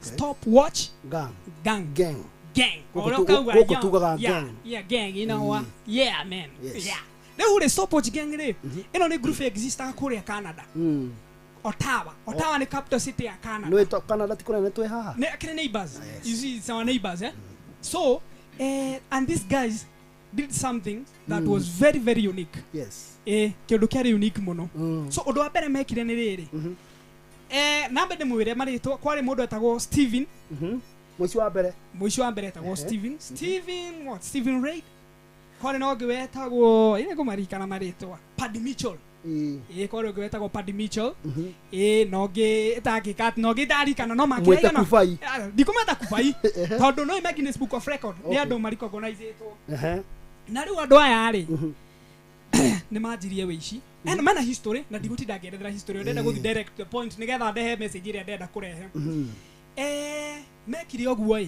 Stopwatch Gang gang you know what yeah man yeah leo ule Stopwatch Gang ri ino ni group exists kure Canada Ottawa ni capital city ya Canada no to Canada tikona netwe haha ne akire neighbors you see it's our neighbors so and these guys did something that was very very unique kindu kiari unique muno so undu wa mbere mekire ni riri nambe de mwire maritwa kwari mundu etagwo Steven mwisho wa mbere etagwo Steven Reid kwari no gwetagwo ine kumarikana maritwa Paddy Mitchell kwari gwetagwo Paddy Mitchell noge etagikat noge darikana no makire no dikumeta kufai tondu no Guinness Book of Record ni andu marikogonizetwo na riu andu aya ri ni majirie wici and mana history na digutinda ngerethera history ndenda guthi direct to the point nigetha ndehe message ire ndenda kurehe mekire oguo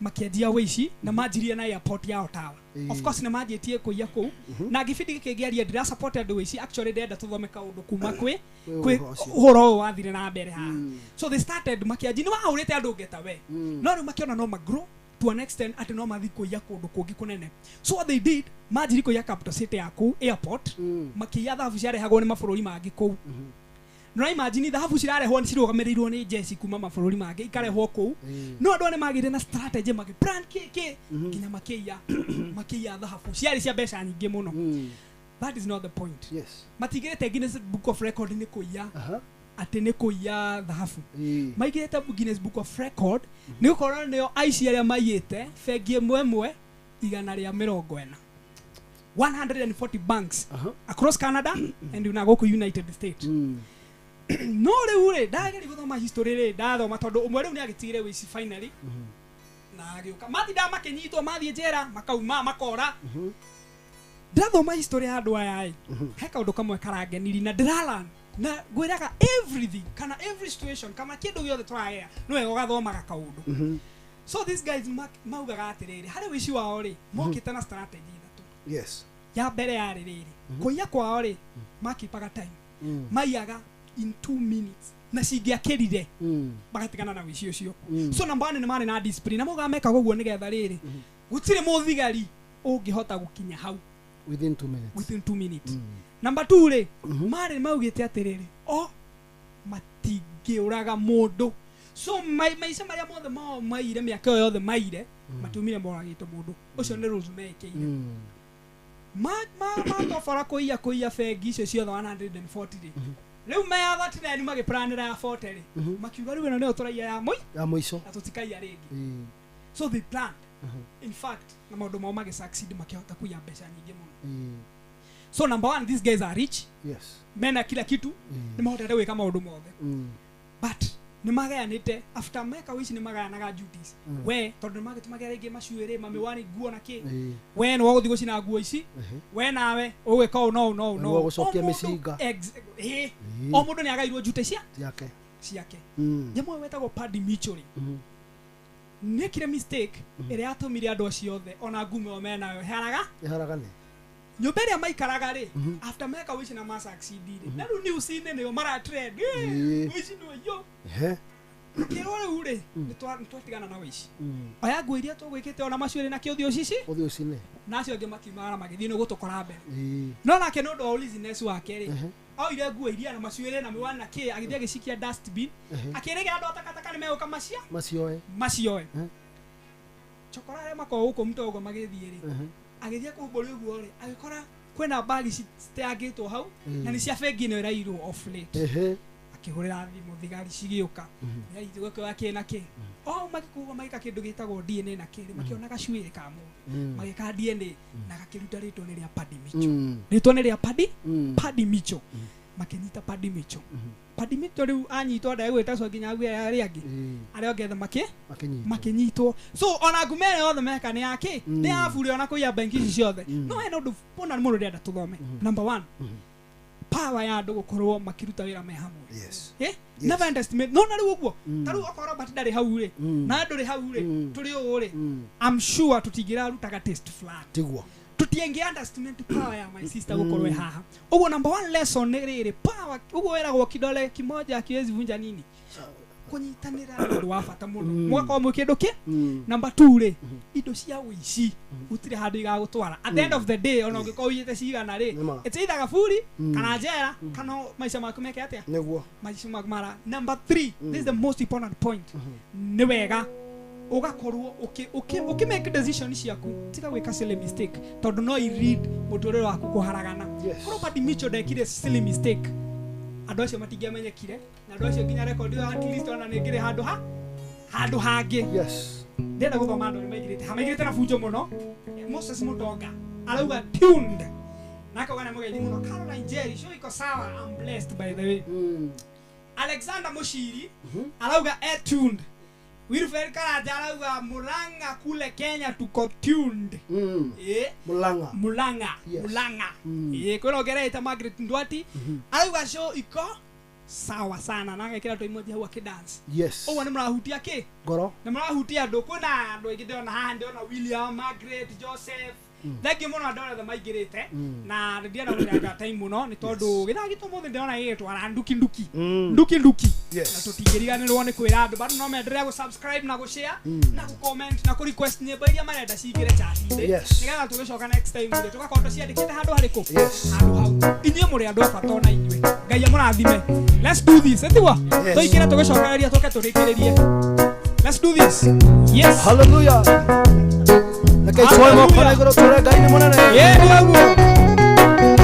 makianjia wici na manjirie na airport ya Ottawa. Of course na manjitie kuiya kuu na gibindi kigeria ndira support andu wici actually ndenda tuthome kaundu kuma kwi horo wathire na mbere ha. So they started makianji ni waurite andu ngeta we no riu makiona no magrow to an extent ati no mathi kuiya kundu kungi kunene. So what they did manjiri kuiya capital city ya kuu airport makiya thabu ciarehagwo ni mabururi mangi kuu. No imagine thabu cirarehwo ni cirugamirĩirwo ni jeshi kuma mabururi mangi ikarehwo kuu no andu ne magire na strategy magi plan kiki kinya makiya thabu ciari cia mbeca nyingi muno. That is not the point. Yes. Matigirete Guinness Book of Record ni kuiya ati ni kuiya thabu. Maigirete Guinness Book of Record ni ukorwo nio aici aria maiyite fegi emwe 140. 140 banks across Canada and unago ku United States. No riu ndageri guthoma history ri ndathoma tondu umwe riu ni agitigire wici finally na agiuka mathida makinyitwo mathie njera makauma makora. Ndathoma history ya andu aya he kaundu kamwe karangeniri na ndiralan na gwiraga everything kana every situation kama kindu giothe twagea no ugathomaga kaundu. So these guys maugaga atiriri hari wici wao ri mokite na strategy ithatu. Yes. Ya mbere ya riri kuiya kwao ri makipaga time maiyaga in 2 minutes na cingiakirire bagatigana na wici ucio. So number 1 ni mari na discipline na muga meka guguo nigetha riri gutire muthigari ungihota gukinya hau within 2 minutes. Within 2 minutes. Number 2 ri mari maugite atiriri matingiuraga mundu. So maisha maria mothe mao maire miaka yothe maire matumire moragite mundu ucio ni rules mekeire. Ma fara kuiya fegi icio ciothe 140 ri riu mea that ni magiplanira ya 40 ri makiuga riu ino ni uturaia ya muico atutikaiya ringi. So they planned. In fact na maundu mao magisucceed makihota kuiya mbeca nyingi muno. So number 1 these guys are rich. Yes. Mena kila kitu ni mahotete gwika maundu mothe. But ni magayanite after meka wici ni magayanaga duties. We tondu magitumagira ringi macuire mamiwani guo na ki we no guthi gucina guo ici we nawe ugwika no gucokia micinga o mundu ni agairwo jute ciake jamwe wetagwo Paddy Mitchell nekire mistake ere atumire andu ciothe ona ngume o menayo haraga ni nyumba iria maikaraga ri after meka wici na ma succeed na riu news ine niyo mara trend wici no yo kirore ure ni twatigana na wici aya ngwiria tugwikite ona macuire na kiothio cici ne nacio angi makimara magithii no gutukora mbere no nake no ndo business wake ri au ile nguo iria na macuire na miwani na ki agithia gicikia dustbin akirege andu atakataka ni meuka macioe chokora re mako huko mtu ugo magithii ri agithia kumburi uguo ri agikora kwena bagi citeangitwo hau na ni cia bengi no irairwo off late akihurira thimu thigari cigiuka yaiti gweke wake na ki magikuwa magika kindu gitagwo DNA na kiri makiona gacuire ka mu magika DNA na gakiruta ritwa ni ria Paddy Mitchell ritwa ni ria Paddy Mitchell makinyita Paddy Mitchell Paddy Mitchell riu anyitwo ndagwita so nginya gwe ari angi ari ongethe makinyitwo. So ona ngumere yothe meka ni yaki ni afuri ona kuya benki ciothe no eno ndu pona mundu ndenda tuthome. Number 1 power ya andu gukorwo makiruta wira me hamwe. Yes. Never underestimate no na riu uguo taru akora batidari hau ri na andu ri hau ri turi u ri I'm sure tutingira rutaga test flat tiguo tutienge underestimate power ya my sister gukorwo haha. Uguo number 1 lesson ni riri power uguo weragwo kidole kimoja akiwezi vunja nini kunyitanira ndu wa bata muno mwaka wa mwikindu ki. Number 2 ri indo cia wici utire handu igagutwara at the end of the day ona ungiko uyite cigana ri it's either gaburi kana njera kana maisha maku meke atia niguo maisha maku mara. Number 3 this is the most important point ni wega ugakorwo make decision ciaku tika gwika silly mistake tondu no I read muturire waku kuharagana. Paddy Mitchell ndekire silly mistake andu acio matingiamenyekire na andu acio nginya record yo at least ona ningire handu hangi. Ndenda guthoma andu maigirite hamaigirite na funjo muno. Moses Mutonga arauga tuned nako gana mugethi muno Caroline Jerry show iko sawa. I'm blessed by the way. Alexander Mushiri arauga tuned. Wilfred Karaja arauga Muranga kule Kenya tuko tuned. Mulanga. Kuna gereta Margaret Ndwati arauga show iko sawa sana nanga kila toi moja huwa kidance Yes. ni mrahutia ke Goro. ni mrahutia ndo kuna ndo igide na hande na William Margaret Joseph thagi muno ndora the maigirite na ndia na mwenga time muno ni tondu githagi muthe ndona yetu ara nduki nduki Yes. na tutigiriganirwo ni kwira andu bado no menderea go subscribe na go share na go comment na ku request nyimbo iria marenda cigire chat Yes. nigetha tugicoka next time ndio tugakorwo ciandikite handu hariku Yes. handu hau inyuĩ mũrĩ andũ a bata ona inyuĩ ngai amũrathime let's do this etiwa toikire tugicokereria tuke turikiririe let's do this yes Hallelujah. Lekai twoe moko na igũrũ tũre Ngai nĩ mũnene. yeah nĩ waguo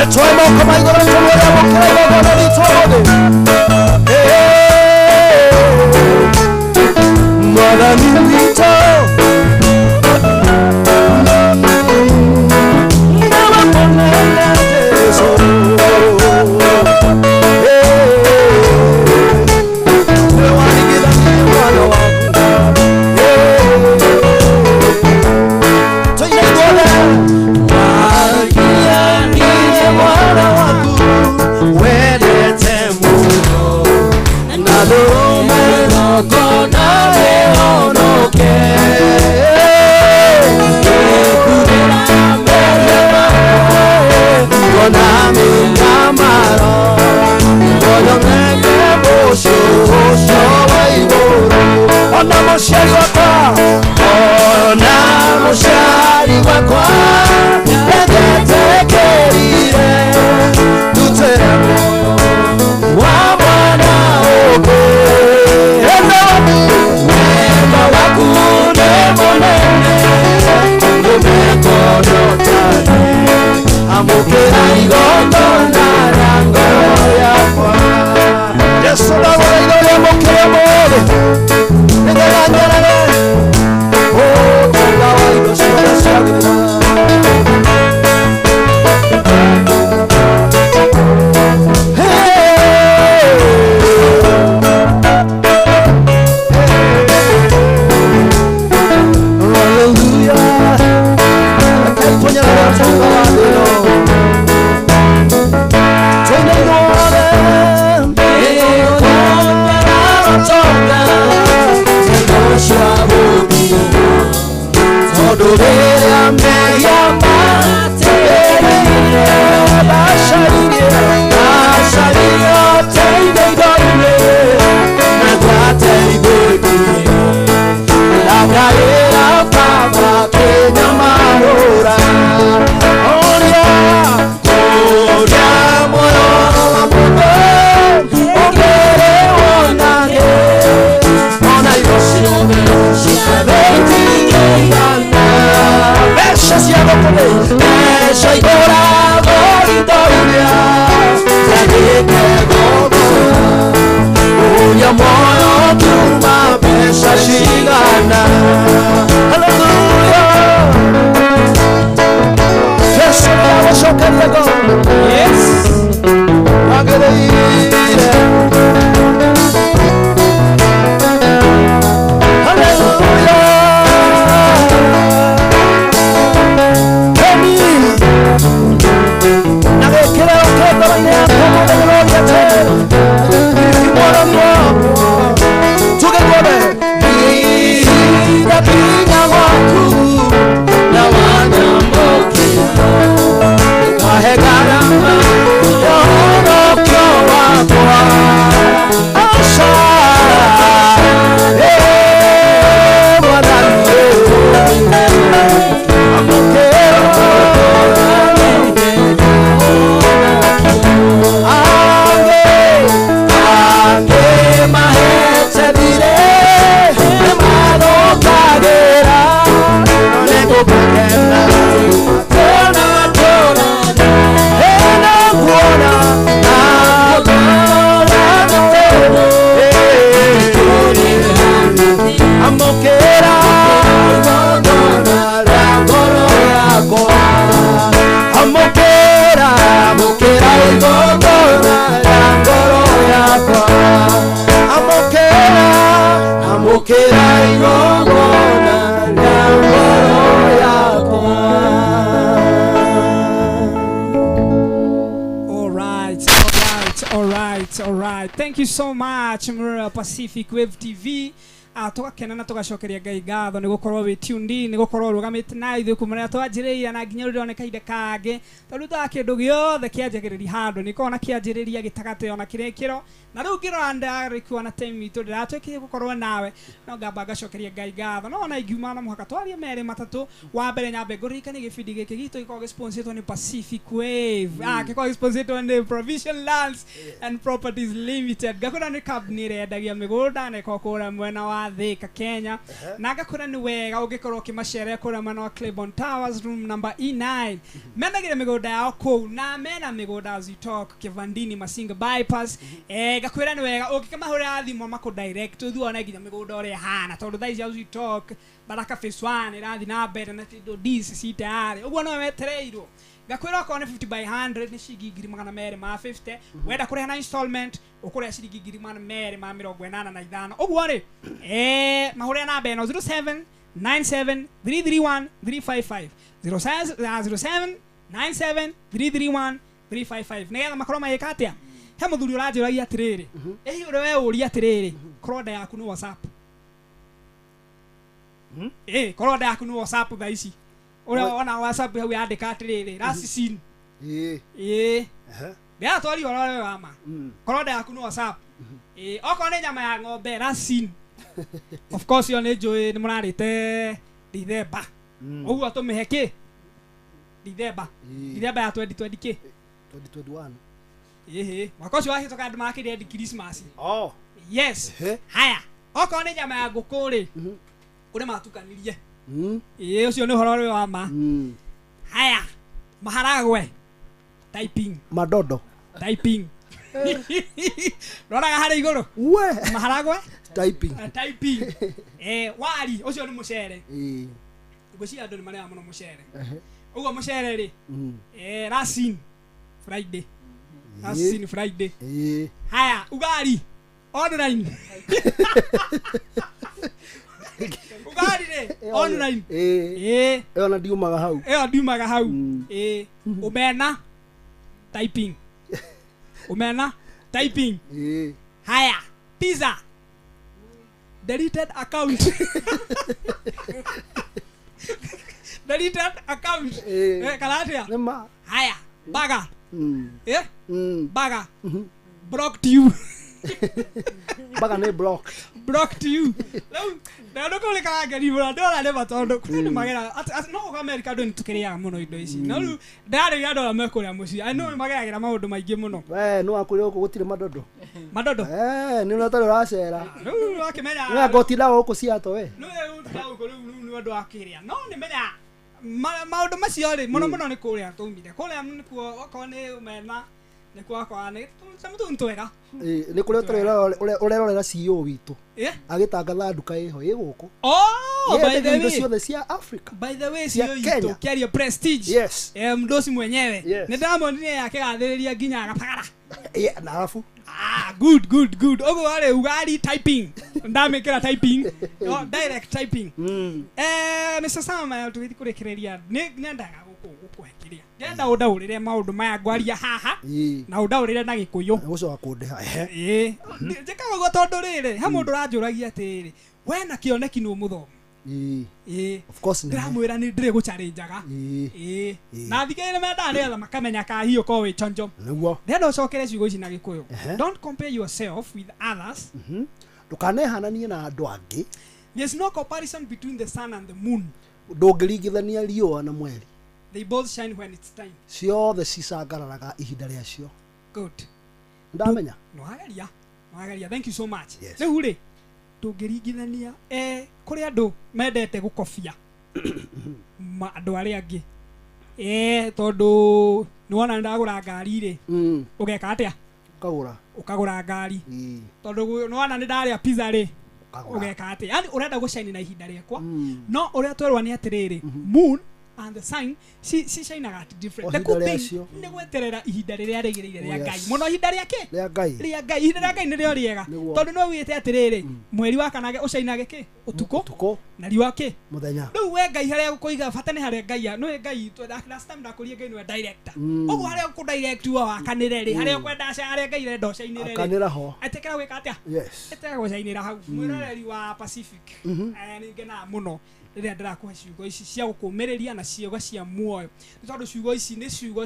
Etoe moko maigoro tumore mukere gogo ritode. Mwana milito. Nama ponele teso. Wani gida ni mwana wangu. Toine goda. Mwana wangu wedete muno nadume noko nawe onoke ekurira mbele wako kona mingamaro kono nenge bosho bosho waiboro ona moshari wakwa egetekerire dutere moyo wa mwana oke wema wakune monene umekonotane amukera igondo narango yakwa Yesu nawe igore amukere more negeranyarare Thank you so much Pacific Wave TV. Tugakena na tugacokeria Ngai ngatho ni gukorwo wi tuned in ni gukorwo rugamite na ithu kumana twanjireria na nginya uri oneka ide kange tondu twa kindu giothe kianjagiriria handu ni kona kianjiriria gitagate ona kirekiro na riu ngiranda rikuwa na time itu ndiratwikire gukorwo nawe no ngamba ngacokeria Ngai ngatho no ona ingiuma na muhaka twaria mere matatu wa mbere nyambe ngurikane gibindi giki gitu giko sponsored ni Pacific Wave giko sponsored ni Provision Lands and Properties Limited gakora ni company rendagia migunda na ikokura mwena wa wa Thika Kenya na ngakora ni wega ungikorwo kimacere kura mana wa Claiborne Towers room number E9 menagire migunda yao kou na mena migunda as we talk Kivandini Masinga bypass ngakwira ni wega ungikimahurira thimo mako direct uthuona nginya migunda uri hana tondu thaici as we talk Baraka phase 1 irathi na mbere na tindo DC sitare uguo no wetereirwo ngakwira ko ni 50 by 100 ni shigigiri magana mere ma 50 wenda kureha na installment ukureha shigigiri magana mere ma 85 uguo ri mahurira na mbere no 07 97 331 355 07 97 331 355 nigetha makoro mayika atia he muthuri uranjiragia atiriri uri we uria atiriri koronda yaku ni WhatsApp koronda yaku ni WhatsApp tha ici ura ona WhatsApp hau yandika atiriri rasisin ya twari orore wama koronda yaku ni WhatsApp oko ni nyama ya ng'ombe rasin of course yo ni joy ni murarite December uguo tumiheke December ya 2020 ke 2021 mwaka ucio wahitoka andu makire Christmas yes Ehe. haya oko ni nyama ya nguku ri uri matukanirie ucio ni horore wa ma haya maharagwe typing madodo typing roraga hari iguru we maharagwe typing typing wari ucio ni mucere ngucia andu ni maria muno mucere uguo mucere ri rasin Friday rasin Friday haya ugali online ugali ri online ona ndiumaga hau ndiumaga hau umena typing umena typing haya pizza deleted account deleted account kalatia nema haya baga baga blocked you baga ne blocked you na ndo kole kaga ni bora dola ne batondo kuni magera no ko America ndo nitukiria muno indo ici no ndare ya dola meko ya muci I know magera gira maundu maingi muno no akuri uko gutire madodo ni unatari uracera no akimenya ni agotira uko ciato we no uko ni ndo akiria no ni menya maundu macio ri muno muno ni kuria tumire kuria ni kuo oko ni umena ni kwa kwa ni samutu ntwega ni kuria urerorera CEO witu agitangatha nduka iho iguko by the way ciothe cia Africa by the way CEO yitu Carrier Prestige yes mdosi mwenyewe ni ndamondire yake gathiriria nginya agapagara na alafu good ogo wale ugali typing ndamekera typing direct typing Mr. Sama tuwithi kurekereria ni nyendaga gukwekiria ngenda undaurire maundu maya ngwaria haha na undaurire na gikuyu gucoka kundeha njikaga go tondu riri he mundu ranjuragia atiri we na kioneki ni umuthomi of course ndamwira ni ndire gucharinjaga na thigere menda nĩgetha makamenya ka hiyo ko wi chonjo niguo ndenda ucokere ciugo ici na gikuyu don't compare yourself with others ndukanehananie na andu angi there's no comparison between the sun and the moon ndungirigithania riũa na mweri they both shine when it's time ciothe cicangararaga ihinda rĩacio good ndamenya no hagaria thank you so much rĩu rĩ tũngĩringithania kũrĩ andũ mendete gũkobia andũ arĩa angĩ tondũ nĩwona ndagũra ngari rĩ ũgeka atĩa ũkagũra ngari tondũ nĩwona nĩndarĩa pizza rĩ ũgeka atĩa yani ũrenda gũcaini na ihinda rĩakwa no ũrĩa twerwa nĩ atĩrĩrĩ moon and the sign she shine at different the good thing ni gweterera ihinda riria rigirire ria ngai muno ihinda riake ria ngai ihinda ria ngai nirio riega tondu no wite atiriri mweri wa kanage ucainage ki utuko na riwa ki muthenya riu we ngai haria gukuiga bata ni haria ngai no ngai last time ndakurie ngai no director uguo haria ku direct wa kanire ri haria kwenda aca haria ngai renda ucainire ri kanira ho atekera wika atia etekera gucainira hau mwiroreri wa Pacific ni ngena muno riria ndirakuhe ciugo ici cia gukumiriria na ciugo cia muoyo ni tondu ciugo ici ni ciugo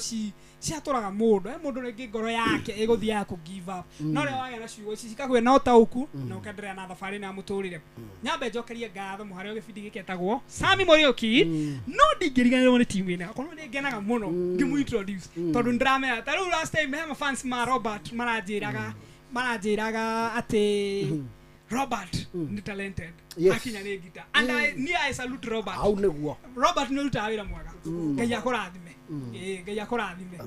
ciaturaga mundu mundu ringi ngoro yake iguthia ku give up no ria wagĩa na ciugo ici cikaguhe na ũtaũku na ũkenderea na thabarĩ na mũtũrĩre nyambe njokerie ngatho mũharĩ gĩbindi gĩkĩ etagwo Sami Mũriũki no ndingĩriganĩrwo nĩ timu ĩno korwo nĩ ngenaga mũno ngĩmũ introduce tondu ndĩramenya ta rĩu last time he fans ma Robert maranjĩraga atĩ Robert ni talented Yes. akinya ni guitar and I salute Robert au neguo Robert ni ruta wira mwega ngai akurathime ngai akurathime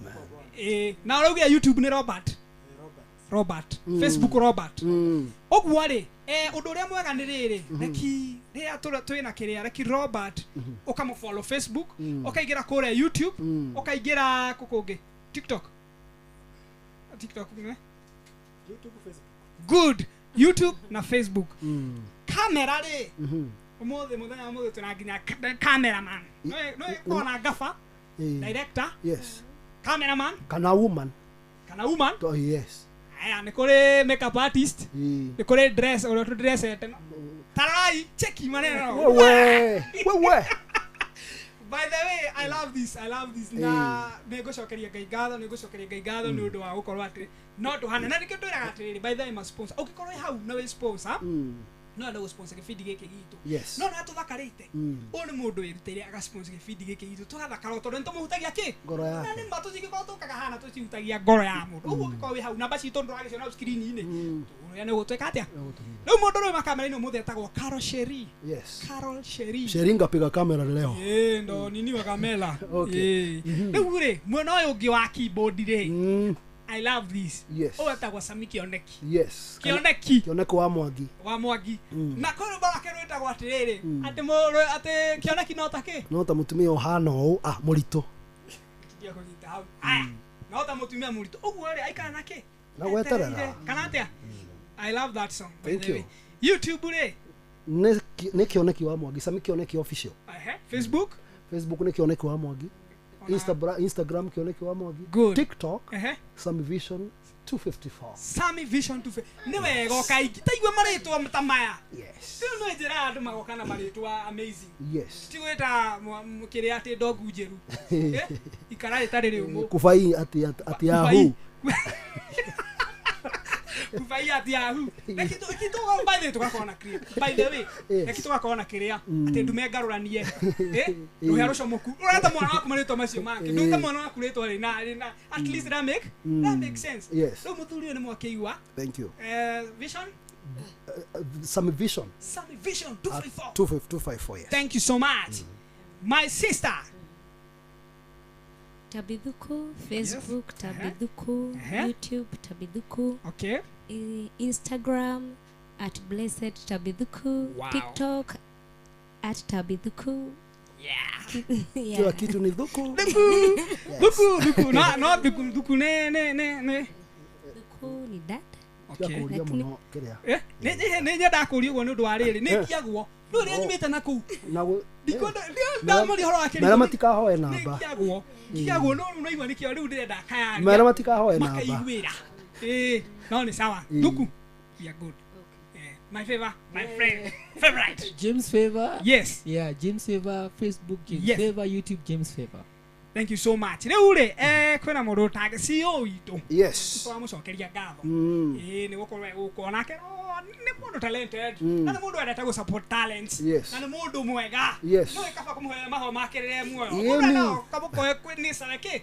na urugia YouTube ni Robert Facebook Robert ogwo ri undu uria mwega ni riri reki ria twina kiria reki Robert ukamo follow Facebook ukaigira kure YouTube ukaigira kukungi TikTok ne YouTube Facebook good YouTube na Facebook kamera ri umothe muthenya umothe tunaginya cameraman no kona gafa director yes cameraman kana woman to yes aya ni kuri makeup artist ni kuri dress or to dress tarai cheki maneno wewe by the way I love this na nego shokeria gaigado ni undu wa gukorwa ati no to hana na nikitwira ati by the way ma sponsor ukikorwa hau na we sponsor no ndo sponsor ke feed gike gitu yes no na tuthakarite oni mundu wirutire aga sponsor ke feed gike gitu turathakara tondu nto muhutagia ki ngoro ya na ni mbatu cigiko tukaga hana tucihutagia ngoro ya mundu uguo ko we hau namba citu ndo agiciona screen ini uria ni gutweka atia no mundu ro makamera ino muthetagwo Carol Sherry yes Carol Sherry Sherry ngapiga kamera leo ndo nini wa kamera riu ri mwena uyu ungi wa keyboard ri I love this yes etagwo Sami Kioneki yes Kioneki wa Mwangi na kono bara kero etagwo atiriri ati Kioneki no take no ta mutumia ohana o murito ndio kunyita hau aya no ta mutumia murito uguo ri aikana nake na weterera kana atia I love that song thank you YouTube ri ne Kioneki wa Mwangi Sami Kioneki official Facebook ne Kioneki wa Mwangi Instagram Kioneki wa Mwangi TikTok Sami Vision 254 Sami Vision 254 ni wega kaigi taigwa maritwa mtamaya yes no njira andu magokana maritwa amazing yes tiweta mukiri ati dogu njeru ikara itari riumu kufai ati yahu kufai ati yahu ekito by the way tukakona clear by the way ekito tukakona clear ati ndume garuranie ruhero shomoku urata mwana waku marito macio make nduka mwana waku rito ri na at least that make sense yes no muthuri ni mwakiwa thank you Vision Sami Vision 254 yes thank you so much my sister Tabithuku Facebook yes. Tabithuku YouTube Tabithuku okay Instagram @blessed Tabithuku TikTok @Tabithuku kila kitu ni dhuku dhuku no dhuku ne dhuku ni dad okay muno kiria ne nyenda kuria uguo ni undu wa riri ni kiagwo no ri nyimite na ku dikoda ndio mali horo akiri mera matika hoe namba kiagwo no unaigwa ni kio riu ndirenda kaya mera matika hoe namba makaiguira no ni sawa dhuku we are good my favor my friend favorite James Favor yes James Favor Facebook James Favor YouTube James Favor thank you so much riu ri kwina mundu tag CEO itu yes kwa mucokeria ngatho ni gukorwe ukona ke ni mundu talented na mundu areta go support talents na ni mundu mwega no ikaba kumuhe maho makirire muoyo no kabuko ni sareke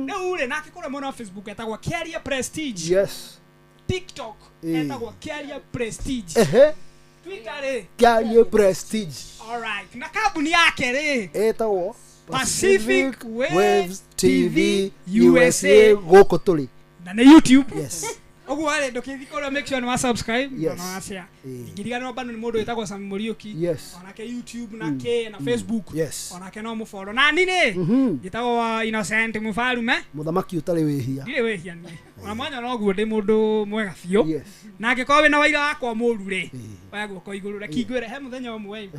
riu ri nake kura muno Facebook etagwo Career Prestige yes TikTok etagwo Career Prestige Twitter ri Career Prestige all right na kabuni yake ri etagwo Pacific Waves TV USA goko tuli na YouTube yes ogu wale ndukithikora make sure ni subscribe na share ngirigano bano ni mundu etagwo Sami Muriuki onake YouTube na ke na Facebook onake no mu follow na nini gitagwo Innocent Mufalume muthamaki utari wehia ndire wehia ni ona mwanya no guo ndi mundu mwega biu na ngikoo wina waira wakwa muru ri waya guko iguru reki ngwire he muthenya omwe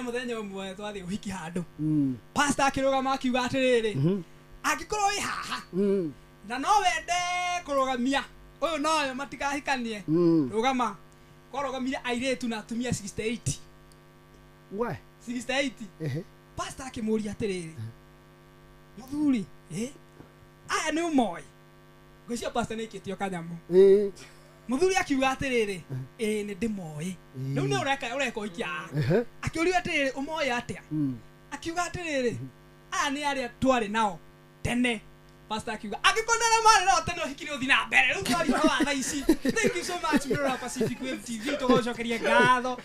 muthenya omwe twathi uhiki handu pastor akirugama akiuga atiriri angikorwo wi haha na no wende kurugamia uyu noyo matikahikanie rugama korugamire airetu na atumia 68 we 68 pastor akimuria atiriri muthuri aya ni umoi gwicio pastor nikitio kanyamu muthuri akiuga atiriri ni ndimoi riu ni ureka ikia akiuria atiriri umoi atia akiuga atiriri aya ni aria twari nao tene pastor akiuga agikondera mari no teno hikiri uthi na mbere riu twari wa thaa ici. Thank you so much Mururumo Pacific Wave TV tugocokeria ngatho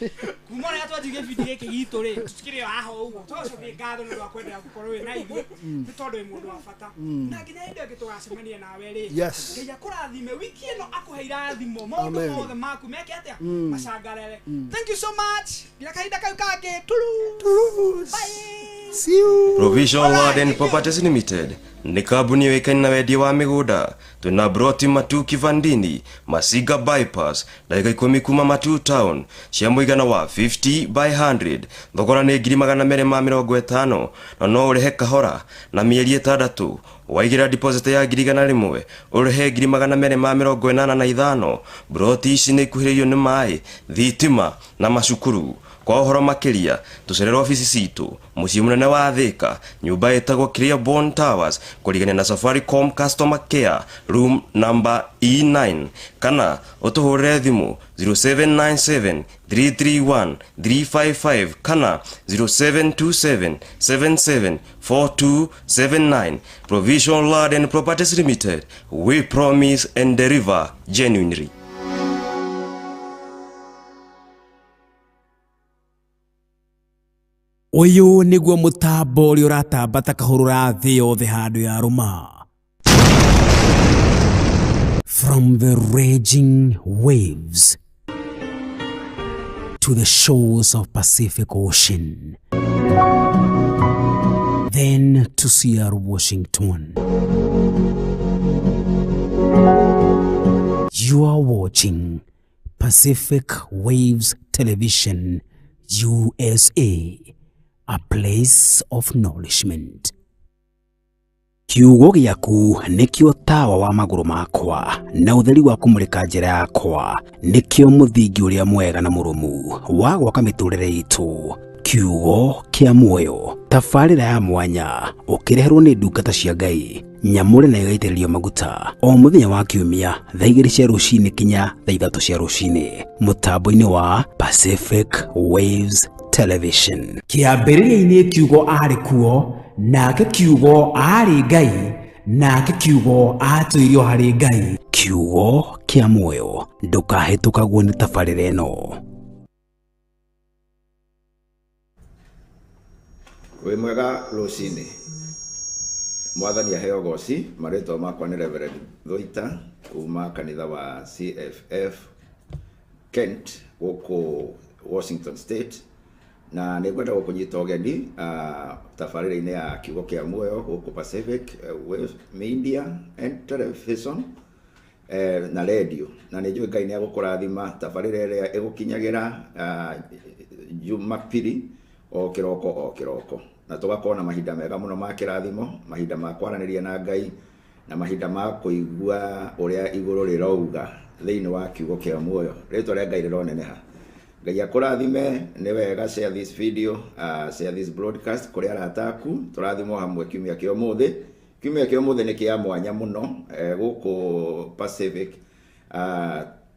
kuma ria twanjirie video giki gitu ri tutikire aho uguo tugocokeria ngatho ni rwa kwendera gukorwo we na ithuĩ ni tondu wi mundu wa bata na nginya hĩndĩ ĩngĩ tũgacemania nawe ri ngai akũrathime wiki ĩno akũhe irathimo maũndũ mothe maku meke atia macangarere. Thank you so much nginya kahinda kau kangĩ bye. See you. Provision Land and Properties Limited ni kambuni yoikaine na wendia wa migunda. Tuna broti Matu Kivandini, Masiga bypass, dakika 10 kuma Matu town, cia muigana wa 50 by 100. Thogora ni 250 na no urehe kahora na mieri 6. Waigira deposit ya 100 urehe 285. Broti ici ni kuhiririo ni mai, thitima na macukuru. Kwa uhoro makiria tucerera ofisi citu muciĩ munene wa Thika, nyumba etagwo Clearborn Towers, kurigania na Safaricom Customer Care room number E9, kana utuhurire thimu 0797 331 355 kana 0727 77 4279. Provision Land and Properties Limited, we promise and deliver genuinely. Uyu niguo mutambo uri uratambata kahurura thi yothe handu ya ruma. From the raging waves to the shores of Pacific Ocean, then to Seattle, Washington. You are watching Pacific Waves Television USA, a place of nourishment. Kiugo giaku nikio tawa wa maguru makwa na utheri wa kumurika njira yakwa, nikio muthingi uria mwega na murumu wa gwaka miturire itu. Kiugo kia muoyo, tafarira ya mwanya ukireherwo ni ndungata cia Ngai nyamure na igaitĩrĩrio maguta o muthenya wa kiumia thaa 2 cia rũcinĩ kinya thaa 3 cia rũcinĩ mutambo-inĩ wa Pacific Waves Television. Kiambĩrĩria-inĩ kiugo arĩ kuo, nake kiugo arĩ Ngai, nake kiugo atũirio harĩ Ngai. Kiugo kia muoyo, ndũkahĩtũkagwo nĩ tabarĩra ĩno. Wĩ mwega rũcinĩ. Mwathani aheo goci. Marĩtwa makwa nĩ Reverend Thoita kuma kanitha wa CFF Kent gũkũ Washington State, na nĩ ngwenda gũkũnyita ũgeni tabarĩra-inĩ ya kiugo kĩa muoyo gũkũ Pacific Wave Media and Television na radio, na nĩ njũĩ Ngai nĩ agũkũrathima tabarĩra ĩrĩa ĩgũkinyagĩra Jumapili o kiroko, na tugakorwo na mahinda mega muno ma kirathimo, mahinda ma kwaranĩria na Ngai na mahinda ma kũigua ũrĩa igũrũ rĩrauga thĩinĩ wa kiugo kĩa muoyo. Rĩtwa rĩa Ngai rĩroneneha. Ngai akũrathime. Nĩ wega share this video, share this broadcast kũrĩ arata aku. Tũrathimwo hamwe kiumia kĩa ũmũthĩ. Kiumia kĩa ũmũthĩ nĩ kĩa mwanya mũno gũkũ Pacific,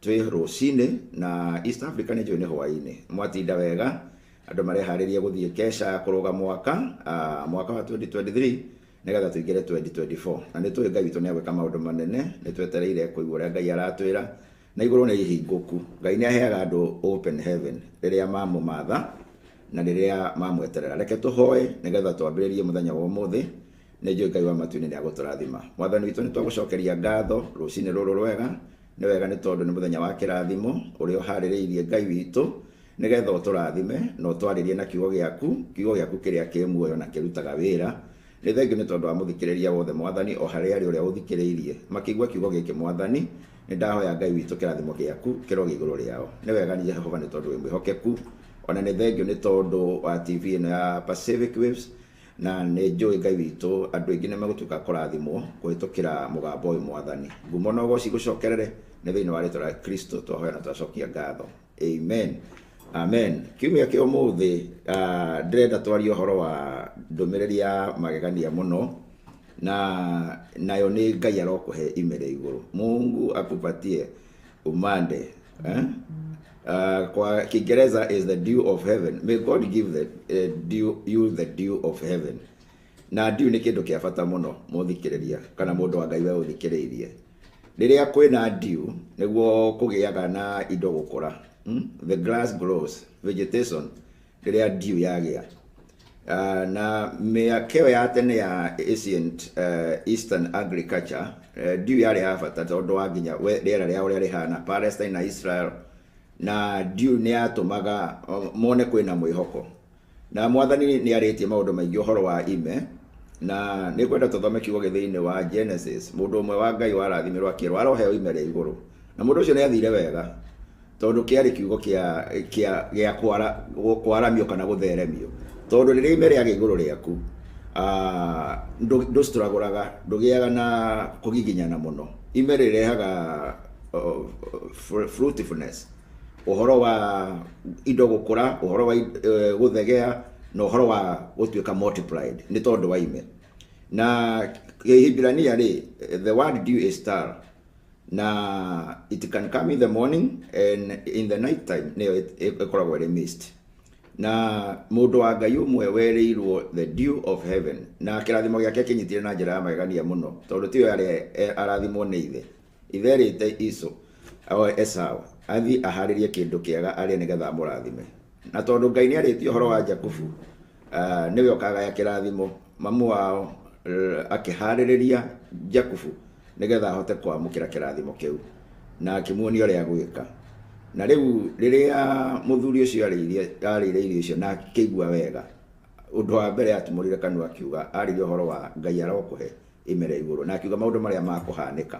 twĩ rũcinĩ na East Africa nĩ njũĩ nĩ hwaĩ-inĩ. Mwatinda wega, andũ mareharĩria gũthiĩ kesha kũrũga mwaka wa 2023 nĩgetha tũingĩre 2024, na nĩ tũĩ Ngai witũ nĩ agwĩka maũndũ manene. Nĩ twetereire kũigua ũrĩa Ngai aratwĩra, na igũrũ nĩ ihingũku. Ngai nĩ aheaga andũ open heaven rĩrĩa mamũmatha na rĩrĩa mamweterera. Reke tũhoe nĩgetha twambĩrĩrie mũthenya wa ũmũthĩ. Nĩ njũĩ Ngai wa matu-inĩ nĩ agũtũrathima. Mwathani witũ nĩ twagũcokeria ngatho rũcinĩ rũrũ rwega. Nĩ wega nĩ tondũ nĩ mũthenya wa kĩrathimo ũrĩa ũharĩrĩirie Ngai witũ nĩgetha ũtũrathime na ũtwarĩrie na kiugo gĩaku kĩrĩa kĩ muoyo na kĩrutaga wĩra. Nĩ thengiũ nĩ tondũ wa mũthikĩrĩria wothe Mwathani, o harĩa arĩ ũrĩa ũthikĩrĩirie makĩigua kiugo gĩkĩ Mwathani. Nĩ ndahoya Ngai witũ kĩrathimo gĩaku kĩroge igũrũ rĩao. Nĩ wega nĩ Jehova nĩ tondũ wĩ mwĩhokeku, ona nĩ thengiũ nĩ tondũ wa TV ĩno ya Pacific Waves, na nĩ njũĩ Ngai witũ andũ aingĩ nĩ megũtuĩka kũrathimwo kũhĩtũkĩra mũgambo ũyũ Mwathani. Ngumo na ũgoci gũcokerere nĩ thĩinĩ wa rĩĩtwa rĩa Kristo twahoya na twacokia ngatho. Amen. Amen. Kiumia kĩa ũmũthĩ ndĩrenda twarie ũhoro wa ndũmĩrĩri ya magegania mũno, na nayo nĩ Ngai arokũhe imere igũrũ. Mungu akupatie umande. Kwa Kiingereza is the dew of heaven. May God give you the dew of heaven. na ndiu nä kä ndå kä a bata må no må thikä rä ria kana må ndå wa ngai we å thikä rä irie rä rä a kwä na ndiu nä guo kå gä aga na indo gå kå ra the grass grows vegetation rä rä a ndiu yagä a na mä akeo ya tene ya ancient eastern agriculture ndiu yarä ya bata tondå wa nginya rĩera rĩao rĩarĩ hana Palestine na Israel na ndiu nä yatũmaga mone kwä na mwĩhoko na mwathani nä arĩtie maũndũ maingĩ ũhoro wa ime na nä kwenda tũthome kiugo gĩthĩ-inĩ wa Genesis mũndũ ũmwe wa Ngai warathimirwo akĩrwo aroheo ime rĩa igũrũ na mũndũ ũcio nĩ athire wega tondũ kĩarĩ kiugo gĩa kwaramio kana gũtheremio tondũ rĩrĩa ime rĩagĩa igũrũ rĩaku ndũstragũraga ndũgĩaga na kũgiginyana mũno ime rĩrehaga fruitfulness ũhoro wa indo gũkũra ũhoro wa gũthegea na ũhoro wa gũtuĩka multiplied nĩ tondũ wa ime na Kĩhĩbirania rĩ the word dew is star na it can come in the morning and in the night time nĩyo ĩkoragwo ĩrĩ mist na mũndũ wa Ngai ũmwe werĩirwo the dew of heaven na kĩrathimo gĩake kĩnyitire na njĩra ya magegania mũno tondũ tiyo yarĩ arathimwo nĩ ithe rĩte Esau athi aharĩrie kĩndũ kĩega arĩa nĩgetha amũrathime na tondũ Ngai nĩ arĩtie ũhoro wa Jakubu nĩwe ũkagaya kĩrathimo mamu wao akĩharĩrĩria Jakubu nĩgetha ahote kwamũkĩra kĩrathimo kĩu na akĩmuonia ũrĩa gwĩka na rĩu rĩrĩa mũthuri ũcio arĩire irio icio na akĩigua wega ũndũ wa mbere atumũrire kanua akiuga arĩrie ũhoro wa Ngai arokũhe ime rĩa igũrũ na akiuga maũndũ marĩa makũhanĩka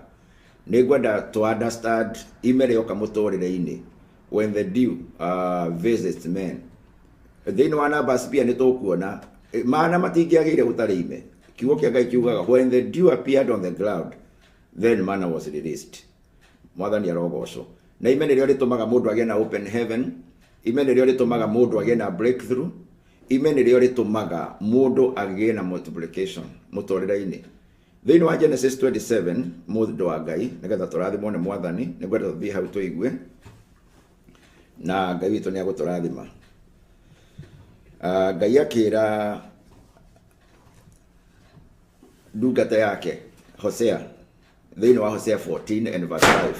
nĩ ngwenda to understand ime rĩoka mũtũrĩre-inĩ when the dew visits men thĩinĩ wa Numbers pia nĩ tũkuona mana matingĩagĩire gũtarĩ ime kiugo kĩa Ngai kiugaga when the dew appeared on the ground then manna was released mwathani arogocwo na ime nĩrĩo rĩtũmaga mũndũ agĩe na open heaven ime nĩrĩo rĩtũmaga mũndũ agĩe na breakthrough ime nĩrĩo rĩtũmaga mũndũ agĩe na multiplication mũtũrĩre-inĩ thĩinĩ wa Genesis 27 mũndũ wa Ngai nĩgetha tũrathimwo nĩ mwathani nĩngwenda tũthiĩ hau tũigue na Ngai witũ nĩ agũtũrathima Ngai akĩra ndungata yake Hosea thĩinĩ wa Hosea 14 and verse 5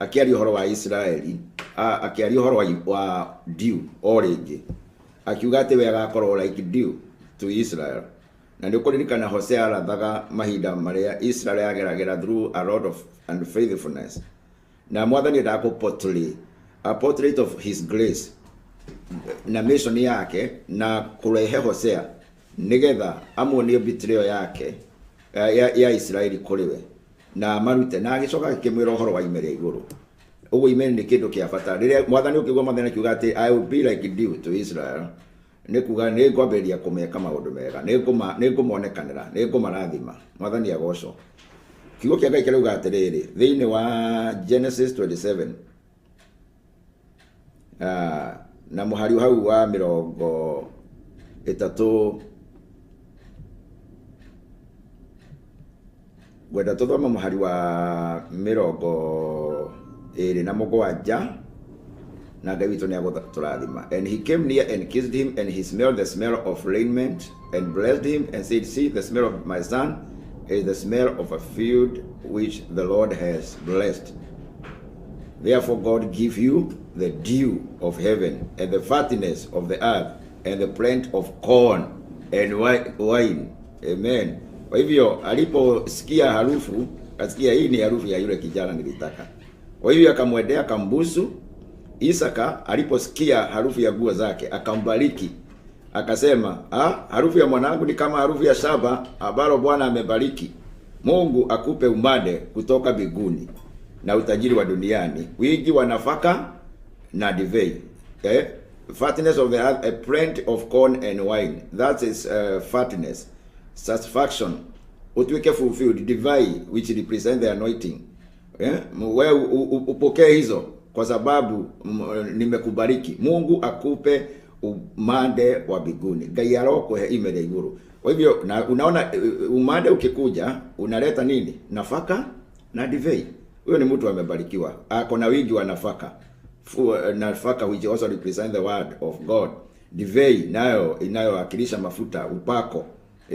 akĩaria ũhoro wa Israeli akĩaria ũhoro wa dew o rĩngĩ akiuga atĩ we agakorwo like dew to Israel na nĩ ũkũririkana Hosea arathaga mahinda marĩa Israel yageragĩra through a lot of unfaithfulness na mwathani ndakũ a portrait of his grace na mission yake na kũrehe Hosea nĩgetha amuonie betrayal yake ya Israeli kũrĩ we na marute na agĩcoka akĩmwĩra ũhoro wa ime rĩa igũrũ ũguo ime nĩ kĩndũ kĩa bata rĩrĩa mwathani ũkĩigua mwathani akiuga atĩ I will be like dew to Israel nĩ kuga nĩ ngwambĩrĩria kũmeka maũndũ mega nĩ ngũmonekanĩra nĩ ngũmarathima mwathani agocwo kiugo kĩa Ngai kĩrauga atĩrĩrĩ thĩinĩ wa Genesis 27 na mũhari hau wa 30 gwenda tũthoma mũhari wa 27 na Ngai witũ nĩ agũtũrathima and he came near and kissed him and he smelled the smell of raiment and blessed him and said, see, the smell of my son is the smell of a field which the Lord has blessed. Therefore God give you the dew of heaven and the fatness of the earth and the plant of corn and wine. Amen. Kwa hivyo aliposikia harufu, asikia hii ni harufu ya yule kijana nilitaka. Kwa hivyo akamwendea akambusu. Isaka aliposikia harufu ya nguo zake akambariki. Akasema, harufu ya mwanangu ni kama harufu ya shamba ambalo Bwana amebariki. Mungu akupe umande kutoka mbinguni na utajiri wa duniani, wingi wa nafaka na divai. Fatness of the earth, a plant of corn and wine. That is fatness, satisfaction. Utuweke fulfilled, divai, which represent the anointing. Wewe upokee hizo kwa sababu nimekubariki. Mungu akupe umande wa mbinguni. Ngai arokuhe ime rĩa igũrũ. Kwa hivyo unaona umande ukikuja unaleta nini? Nafaka na divai. Huyo ni mtu amebarikiwa. Ako na wingi wa nafaka. Nafaka which also represent the word of God. Divai nayo inayowakilisha mafuta, upako.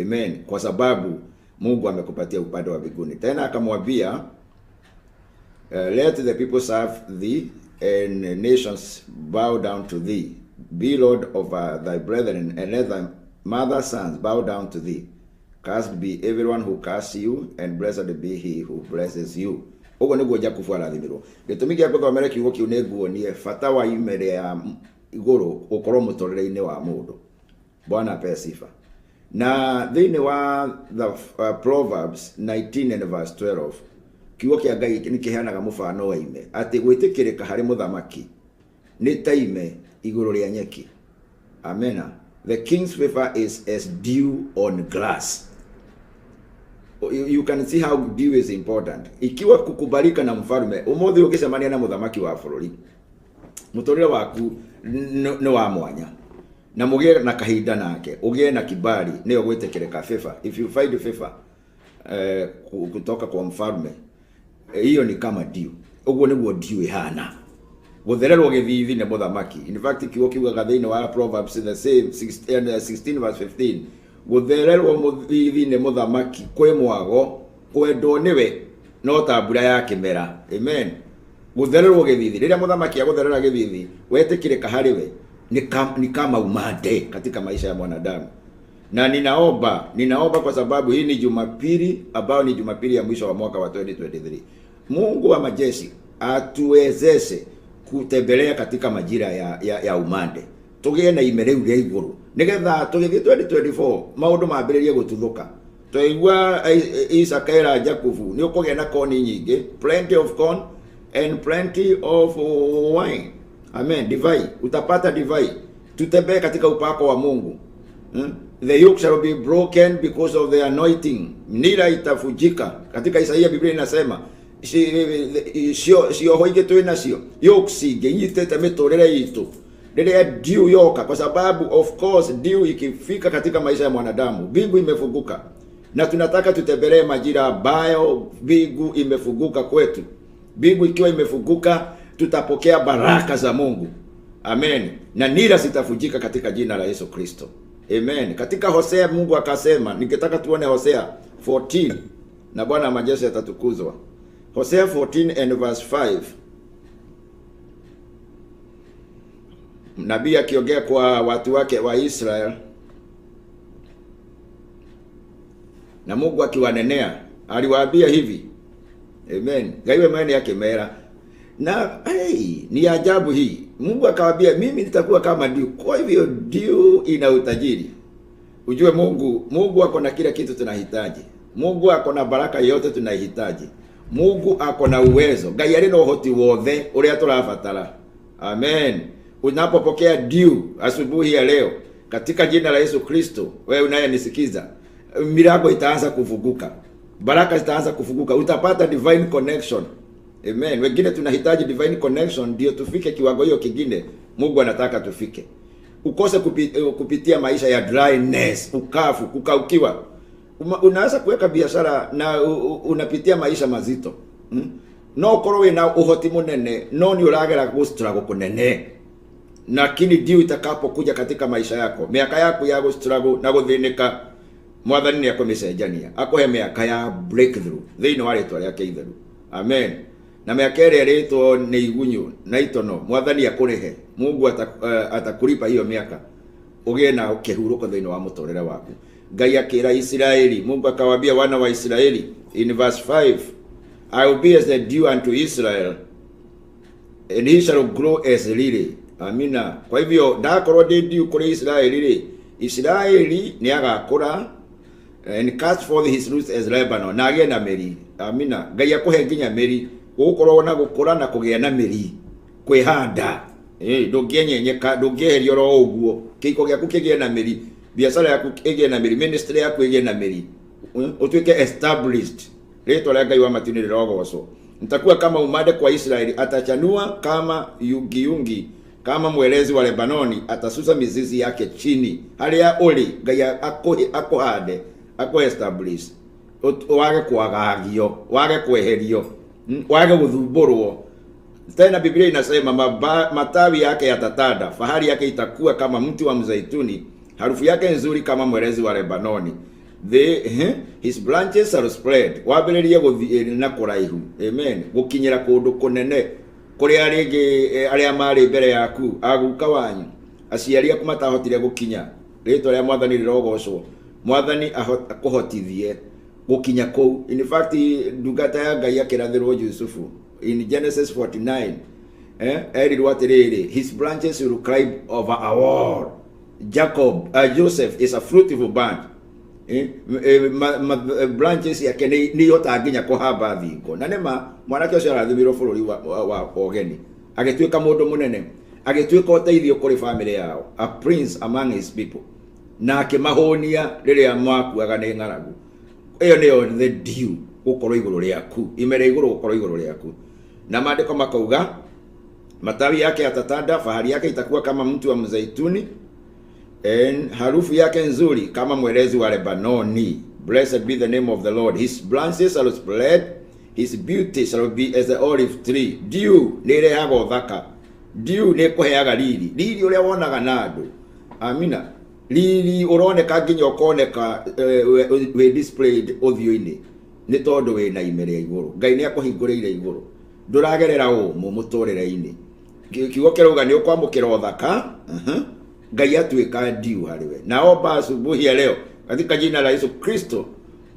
Amen. Kwa sababu Mungu amekupatia upande wa mbinguni. Tena akamwambia let the people serve thee and nations bow down to thee. Be Lord over thy brethren, and let thy mother's sons bow down to thee. Cursed be everyone who curses you, and blessed be he who blesses you. Ogo niguo Jakubu arathimirwo. Gitumi gia guthomera kiugo kiu ni nguonie bata wa imere ya iguru ukorwo mutorere-ini wa mundu. Bwana ape sifa. Na thiini wa the Proverbs 19 and verse 12, kiugo kia Ngai ni kiheanaga mufano wa ime ati gwitikirika hari muthamaki ni taime iguru ria nyeki. Amena. The king's favor is as dew on grass. You can see how dew is important. Ikiwa kukubalika na mfalme, umuthi ukicemania na muthamaki wa bururi, mutorire waku ni wa mwanya, na mugie na kahinda nake, ugie na kibali, niyo gwitikirika favor. If you find favor kutoka kwa mfalme, hiyo ni kama dew. Uguo niguo dew ihana. Guthererwo githithi ne muthamaki. In fact kiugo kiugaga thiini wa Proverbs the same 16 verse 15, guthererwo muthithi ne muthamaki kwe mwago kwendwo niwe no ta mbura ya kimera. Amen. Guthererwo githithi, riria muthamaki agutherera githithi, wetikirika hariwe ni kama umande katika maisha ya mwanadamu. Na ninaomba kwa sababu hii ni Jumapili ambayo ni Jumapili ya mwisho wa mwaka wa 2023. Mungu wa majeshi atuwezeshe kutembelea katika majira ya umande. Tugie na imereu ria iguru. Nigetha tugithie 2024 maundu mambiririe gututhuka. Twaigua Isakaira Jakubu ni ukugia na koni nyingi, plenty of corn and plenty of wine. Amen. Divai, utapata divai. Tutembee katika upako wa Mungu. The yoke shall be broken because of the anointing. Nira itafujika. Katika Isaia Biblia inasema sio hoige tu inacio yoksige yitete mitorere yitu ndio dew yoka, kwa sababu of course dew ikifika katika maisha ya mwanadamu mbingu imefunguka, na tunataka tutembelee majira ambayo mbingu imefunguka kwetu. Mbingu ikiwa imefunguka, tutapokea baraka za Mungu. Amen. Na nira zitafujika katika jina la Yesu Kristo. Amen. Katika Hosea Mungu akasema, ningetaka tuone Hosea 14 na Bwana majeshi atatukuzwa. Hosea 14 and verse 5. Nabii akiongea kwa watu wake wa Israel, na Mungu akiwanenea, aliwaambia hivi. Amen. Gaiwe maana yake mera. Na ni ajabu hii. Mungu akawaambia mimi nitakuwa kama dew. Kwa hivyo dew ina utajiri. Ujue Mungu ako na kila kitu tunahitaji. Mungu ako na baraka yote tunahitaji. Mungu ako na uwezo. Ngai ari no hoti wothe uria turabatara. Amen. Unapopokea dew asubuhi ya leo katika jina la Yesu Kristo, wewe unayenisikiza, milango itaanza kufunguka. Baraka zitaanza kufunguka. Utapata divine connection. Amen. Wengine tunahitaji divine connection ndio tufike kiwango hiyo kingine Mungu anataka tufike. Ukose kupitia maisha ya dryness, ukafu, kukaukiwa. Unaanza kuweka biashara na unapitia maisha mazito. No korwe na uhoti munene, no ni uragera struggle kunene. Lakini dew itakapokuja katika maisha yako, miaka yako ya struggle na guthinika, Mwathani ni akomecenjania, akohe miaka ya breakthrough thiini wa ritwa riake itheru. Amen. Na miaka ĩrĩa ĩrĩtwo nĩ igunyu na itono, Mwathani akũrĩhe. Mungu atakulipa hiyo miaka, ugie na kĩhurũko thĩinĩ wa mũtũrĩre waku. Ngai akĩra Israeli, Mungu akawaambia wana wa Israeli in verse 5, I will be as the dew unto Israel, and he shall grow as lily. Amina. Kwa hivyo ndakorwo ndĩ dew kũrĩ Israeli, Israeli nĩ agakũra and cast forth his roots as Lebanon, na agĩe na mĩri. Amina. Ngai akũhe nginya mĩri, gukorwo na gukura na kugĩa na mĩri, kwĩhanda. Ndũngĩenyenyeka, ndũngĩeherio ro ũguo. Kĩiko gĩaku kĩgĩe na mĩri, biashara yaku ĩgĩe na mĩri, ministry yaku ĩgĩe na mĩri, utuĩke established. Rĩtwa rĩa Ngai wa matini rĩrogocwo. Nitakuwa kama umande kwa Israeli, atachanua kama yungi, kama mwelezi wa Lebanoni, atasusa mizizi yake chini. Harĩa ũrĩ, Ngai akũhande, akũ-establish. Wage kwagagio, wage kweherio, wage guthumbũrwo. Tena Biblia inasema matawi yake yatatanda, fahari yake itakuwa kama mti wa mzaituni, harufu yake nzuri kama mwerezi wa Lebanoni. his branches are spread. Wabeleria guthie na kuraihu. Amen. Gukinyira kundu kunene kuri aria mari mbere yaku aguka wanyu aciari aku matahotire gukinya. Ritwa ria Mwathani rirogocwo. Mwathani akuhotithie gukinya kou. In fact, ndungata ya Ngai akirathirwo Yusufu in Genesis 49 erirwo atiriri, his branches will climb over a wall. Joseph is a fruitful band. Branches yake ni yota nginya kuhamba thingo. Na nema mwanake ucio arathimirwo bururi wa ogeni agituika mundu munene, agituika uteithio kuri family yao, a prince among his people, na akimahonia riria makuaga ni ng'aragu. Iyo niyo the dew gukorwo iguru riaku, imere iguru gukorwo iguru riaku. Na maandiko makauga matawi yake yatatanda, fahari yake itakuwa kama mti wa mzeituni, harufu yake nzuri kama mwerezi wa Lebanoni. Blessed be the name of the Lord. His branches shall spread, his beauty shall be as the olive tree. Dew nirehaga uthaka, dew nikuheaga riri uria wonaga na andu. Amina. Riri uroneka nginya ukoneka we displayed uthio-ini ni tondu we na imere ya iguru. Ngai ni akuhinguriire iguru, nduragerera umu muturire-ini. Kiugo kirauga ni ukwamukira uthaka, Ngai atuika dew hariwe. Naomba asubuhi ya leo katika jina la Yesu Kristo,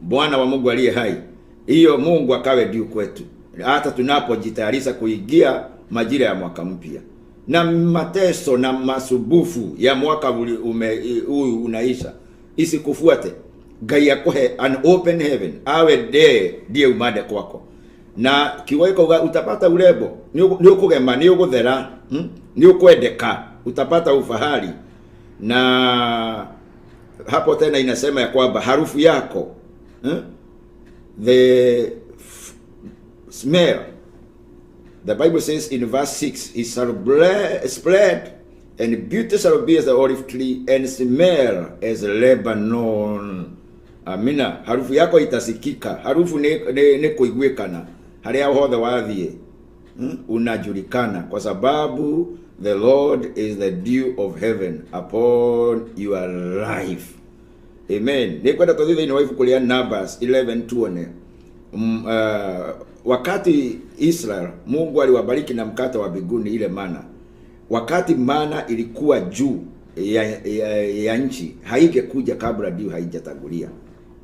Bwana wa Mungu aliye hai, hiyo Mungu akawe dew kwetu hata tunapojitayarisha kuingia majira ya mwaka mpya. Na mateso na masubufu ya mwaka huu unaisha isikufuate. Ngai akuhe an open heaven, awe ndiye umade kwako. Na kiweko utapata urebo, ni ukugema, ni uguthera, ni ukwendeka, utapata ufahari. Na hapo tena inasema ya kwamba harufu yako, the smell, the Bible says in verse 6, it shall spread, and beauty shall be as the olive tree, and smell as Lebanon. Amina. Harufu yako itasikika. Harufu ni kuiguikana. Haria hothe wathie unajulikana, kwa sababu the Lord is the dew of heaven upon your life. Amen. Nikwenda tuthithe ni waifu kulia Numbers 11:2. Wakati Israel Mungu aliwabariki na mkate wa mbinguni, ile mana, wakati mana ilikuwa juu ya nchi, haingekuja kabla dew haijatangulia.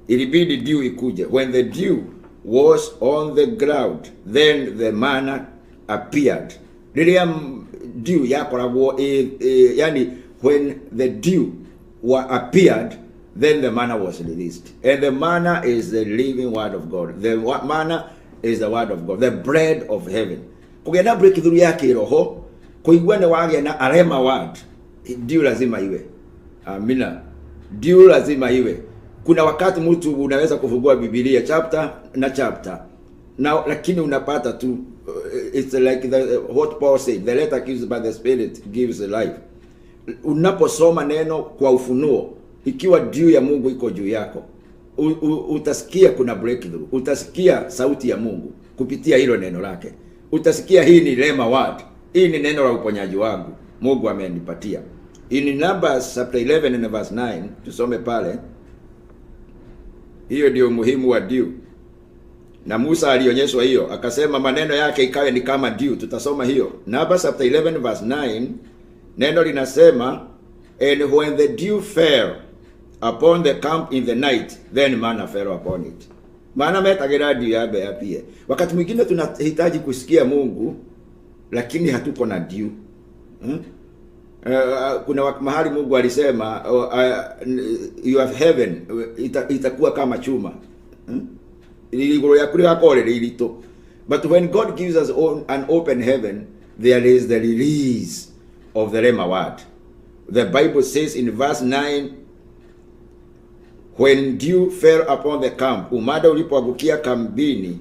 Ilibidi dew ikuje. When the dew was on the ground, then the manna appeared. Lilia dew yakoragwo yani when the dew appeared, then the manna was released. And the manna is the living word of God. The manna is the word of God, the bread of heaven. Kugenda breakthrough yake roho, kuigua ni wage na arema word, dew lazima iwe. Amina. Dew lazima iwe. Kuna wakati mtu unaweza kufungua Biblia chapter na chapter, lakini unapata tu it's like what Paul said, the letter gives by the Spirit gives life. Unaposoma neno kwa ufunuo, ikiwa dew ya Mungu iko juu yako, utasikia kuna breakthrough. Utasikia sauti ya Mungu kupitia hilo neno lake. Utasikia hii ni rema word, hii ni neno la uponyaji wangu Mungu amenipatia. In Numbers chapter 11 and verse 9, tusome pale. Hiyo ndio muhimu wa dew. Na Musa alionyeshwa hiyo, akasema maneno yake ikawe ni kama dew. Tutasoma hiyo Numbers chapter 11 verse 9. Neno linasema, and when the dew fell upon the camp in the night, then manna fell upon it. Maana metagira dew yabe pia. Wakati mwingine tunahitaji kusikia Mungu, lakini hatuko na dew. Kuna mahali Mungu alisema you have heaven, itakuwa kama chuma. Iligoro ya kuri hakore lilito. But when God gives us an open heaven, there is the release of the rema word. The Bible says in verse 9, when dew fell upon the camp, umada ulipoangukia kambini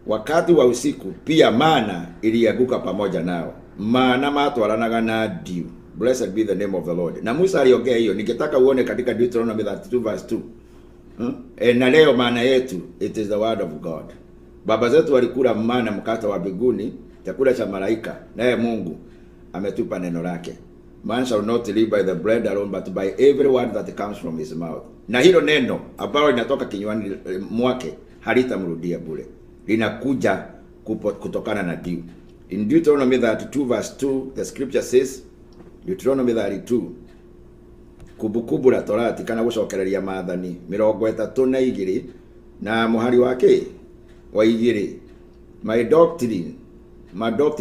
wakati wa usiku, pia mana ilianguka pamoja nao. Mana matwaranaga na dew. Blessed be the name of the Lord. Na Musa aliongea hiyo, ningetaka uone katika Deuteronomy 32 verse 2. Na leo maana yetu, it is the word of God. Baba zetu walikula mana, mkate wa mbinguni, chakula cha malaika, naye Mungu ametupa neno lake. Man shall not live by the bread alone, but by every word that comes from his mouth. Na hilo neno ambalo linatoka kinywani mwake halitamrudia bure. Linakuja kutokana na diu. In Deuteronomy 32 verse 2, the scripture says, Deuteronomy 32, kubukubu la Torati kana gucokereria maathani 32 na muhari wake wa 2. My doctrine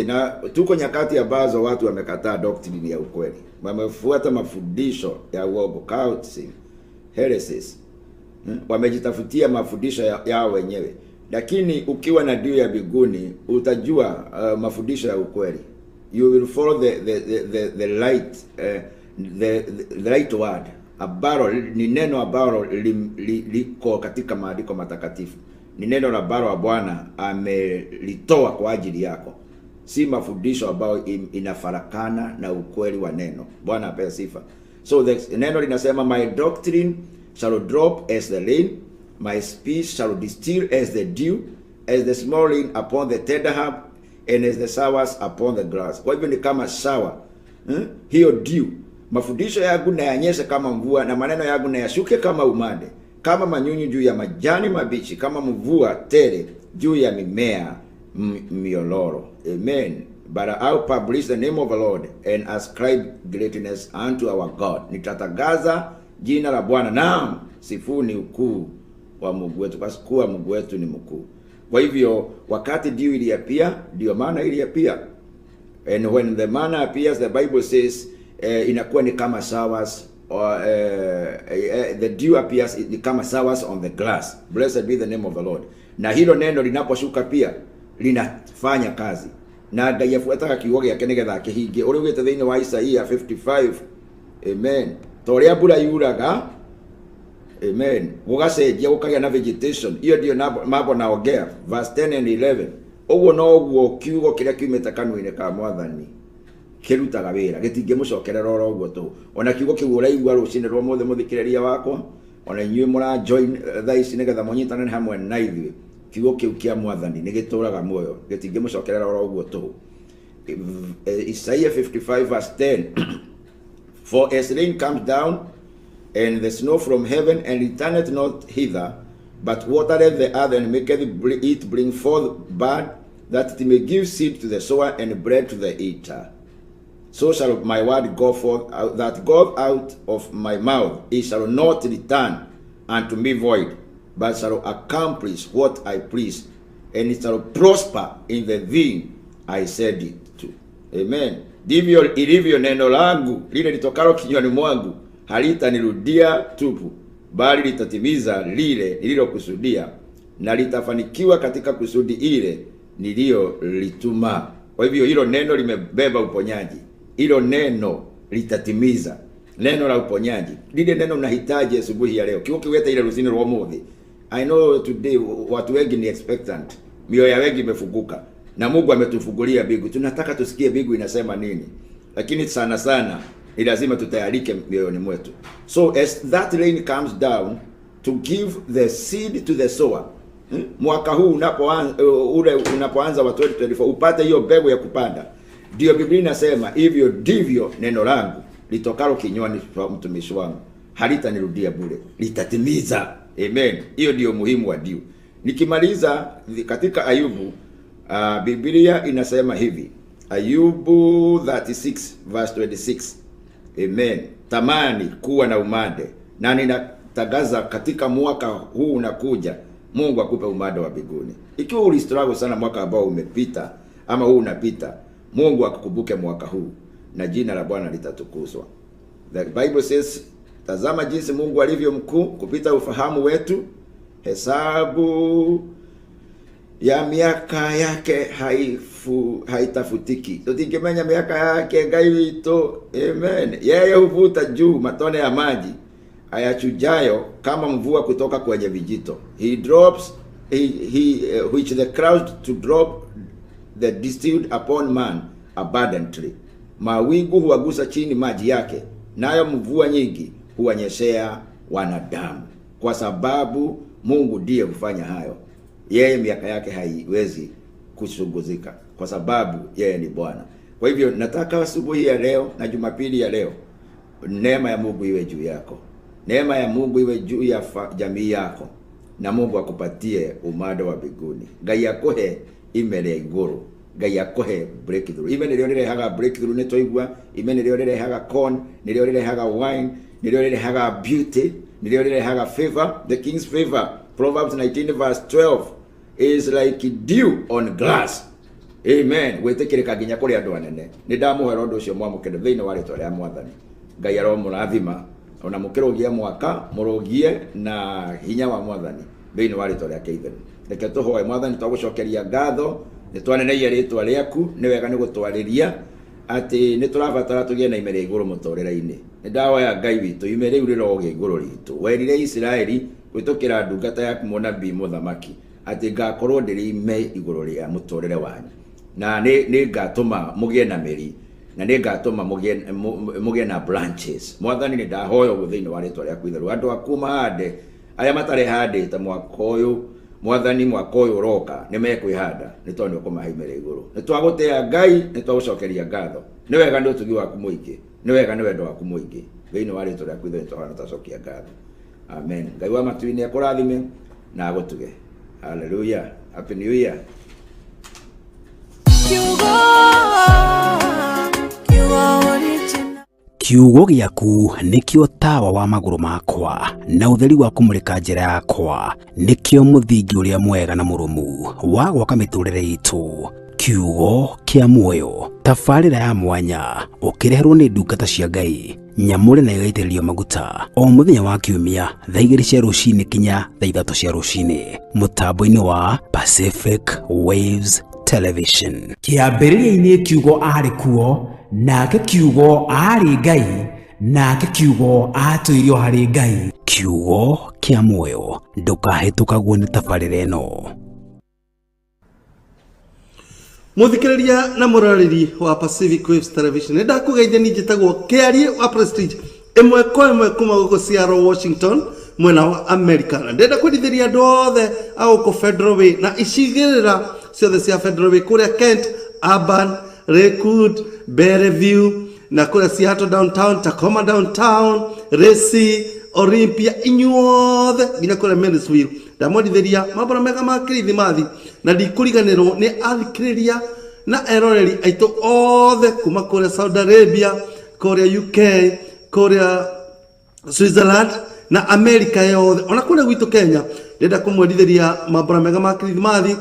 na tuko nyakati ambazo watu wamekataa doctrine ya ukweli. Wamefuata mafundisho ya uongo, cultism, heresies. Wamejitafutia mafundisho yao wenyewe. Lakini ukiwa na diu ya biguni utajua mafundisho ya ukweli. You will follow the light the right word. Ambalo ni neno ambalo liko katika maandiko matakatifu. Ni neno la Bwana wa Bwana amelitoa kwa ajili yako. Si mafundisho ambayo inafarakana na ukweli wa neno. Bwana apewe sifa. So the neno linasema, my doctrine shall drop as the rain, my speech shall distill as the dew, as the small rain upon the tender herb, and as the showers upon the grass. Kwa hivyo ni kama shower. Hiyo dew. Mafundisho yangu na yanyeshe kama mvua, na maneno yangu na yashuke kama umande, kama manyunyu juu ya majani mabichi, kama mvua tele juu ya mimea mioloro. Amen. But I'll publish the name of the Lord and ascribe greatness unto our God. Nitatangaza jina la Bwana, naam, sifuni ukuu wa Mungu wetu, kwa kuwa Mungu wetu ni mkuu. Kwa hivyo wakati diu iliapia, ndio maana iliapia. And when the manna appears, the Bible says inakuwa ni kama showers, or the dew appears ni kama showers on the grass. Blessed be the name of the Lord. Na hilo neno linaposhuka pia linafanya kazi. Na ndayafuata kiugo yake nigetha kihinge. Uri ugite thiini wa Isaia 55. Amen. Toria bura yuraga. Amen. Gugacenjia gukagia na vegetation. Iyo ndio mambo naongea. Verse 10 and 11. Oguo no oguo kiugo kiria kiumite kanua-ini ka Mwathani kirutaga wira, gitingimucokerera oro uguo tu. Ona kiugo kiu uraigua rucini rwa mothe muthikiriria wakwa, ona inyuĩ mura join thaa ici nigetha munyitane hamwe na ithuĩ. Kiugo kiu kia Mwathani ni gituraga muoyo, gitingimucokerera oro uguo tu. Isaiah 55 verse 10. For as rain comes down and the snow from heaven, and returneth not hither, but watereth the earth, and maketh it bring forth bud, that it may give seed to the sower and bread to the eater. So shall my word go forth that goeth out of my mouth. It shall not return unto me void, but shall accomplish what I please, and it shall prosper in the thing I said it to. Amen. Ndivyo ilivyo neno langu lile litokalo kinywani mwangu, halitanirudia tupu, bali litatimiza lile nililokusudia, na litafanikiwa katika kusudi ile nililolituma. Kwa hivyo hilo neno limebeba uponyaji. Hilo neno litatimiza. Neno la uponyaji. Lile neno unahitaji asubuhi ya leo. Kiugo kiweta ile rusini rwa muthi. I know today watu wengi ni expectant. Mioyo ya wengi imefunguka. Na Mungu ametufungulia mbingu. Tunataka tusikie mbingu inasema nini. Lakini sana sana ni lazima tutayarike mioyoni mwetu. So as that rain comes down to give the seed to the sower. Mwaka huu unapoanza wa 2024 upate hiyo mbegu ya kupanda. Ndio Biblia inasema hivyo ndivyo neno langu litokalo kinywani kwa mtumishi wangu, halitanirudia bure, litatimiza. Amen. Hiyo ndio muhimu wa diu. Nikimaliza katika Ayubu, Biblia inasema hivi. Ayubu 36 verse 26. Amen. Tamani kuwa na umande, na ninatagaza katika mwaka huu unakuja, Mungu akupe umande wa mbinguni. Ikiwa ulistruggle sana mwaka ambao umepita ama huu unapita, Mungu akukumbuke mwaka huu na jina la Bwana litatukuzwa. The Bible says, tazama jinsi Mungu alivyo mkuu kupita ufahamu wetu, hesabu ya miaka yake haitafutiki. Tutikimenya miaka yake Ngai witu. Amen. Yeye huvuta juu matone ya maji ayachujayo kama mvua kutoka kwenye vijito. He drops which the clouds to drop the distilled upon man abundantly. Mawingu huagusa chini maji yake, nayo mvua nyingi huwanyeshea wanadamu. Kwa sababu Mungu ndiye hufanya hayo. Yeye miaka yake haiwezi kushunguzika, kwa sababu yeye ni Bwana. Kwa hivyo nataka asubuhi ya leo na Jumapili ya leo, neema ya Mungu iwe juu yako. Neema ya Mungu iwe juu ya jamii yako. Na Mungu akupatie umada wa mbinguni. Ngai akohe imere iguru. Ngai akohe breakthrough. Ime nilio nirehaga breakthrough nitoigwa, ime nilio nirehaga corn, nilio nirehaga wine, nilio nirehaga beauty, nilio nirehaga favor, the king's favor. Proverbs 19 verse 12 is like dew on grass. Amen. Wetekirika ginya kuri andu anene. Ni ndamuhera undu ucio mwamukire thiini wa ritwa ria Mwathani. Ngai aromurathima ona mukirogia mwaka murogie na hinya wa Mwathani thiini wa ritwa ria Keithani. Reke tuhoe Mwathani twagucokeria ngatho ni twaneneire ritwa riaku ni wega ni gutwariria ati ni turabatara tugie na imere iguru mutorera-ini. Ni ndahoya Ngai witu imere iu riroge iguru ritu. Werire Israeli gwitukira ndungata yaku munabii muthamaki ati ngakorwo ndiri ime iguru ria mutorere wanyu na ni ngatuma mugie na meri na ni ngatuma mugie na branches. Mwathani ni ndahoya guthiini wa ritwa riaku itheru andu akuma hande aria matare hande ta mwaka uyu. Mwathani mwaka uyu uroka ni mekwihanda ni tondu ukumaha imere iguru. Ni twagutea Ngai, ni twagucokeria ngatho. Ni wega ni utugi waku muingi, ni wega ni wendo waku muingi thiini wa ritwa riaku itheru twana tacokia ngatho. Amen. Ngai wa matuini akurathime na agutuge. Hallelujah. Happy New Year. Kiugo giaku nikio tawa wa maguru makwa na utheri wa kumurika njira yakwa, nikio muthingi uria mwega na murumu wa gwaka miturire itu. Kiugo kia muoyo, tafarira ya mwanya ukireherwo ni ndungata cia Ngai, nyamure na igaitĩrĩrio maguta o muthenya wa kiumia thaa 2 cia rucini kinya thaa 3 cia rucini mutambo-ini wa Pacific Waves Television. Kiambĩrĩria-inĩ kiugo arĩ kuo, nake kiugo arĩ Ngai, nake kiugo atũirio harĩ Ngai. Kiugo kia muoyo, ndũkahĩtũkagwo nĩ tabarĩra ĩno. Muthikiriria na murariri wa Pacific Waves Television, ndakugeithia ni njitagwo Kiarie wa Prestige imwe kwa imwe kuma guko Seattle, Washington mwena wa America. Ndenda kwendithiria andu othe aguko Federal Way na icigirira ciothe cia Federal Way kuria Kent, Urban, Lakewood, Bellevue na kuria Seattle downtown, Tacoma downtown, Resi, Olympia, inyuothe nginya kuria Mansfield. Ndamwendithiria mambura mega ma Kirithimathi na ndikuriganirwo ni athikiriria na eroreri aitu othe kuma kuria Saudi Arabia, kuria UK, kuria Switzerland na America yothe ona kuria gwitu Kenya. Ndenda kumwendithiria mambura mega ma Kirithimathi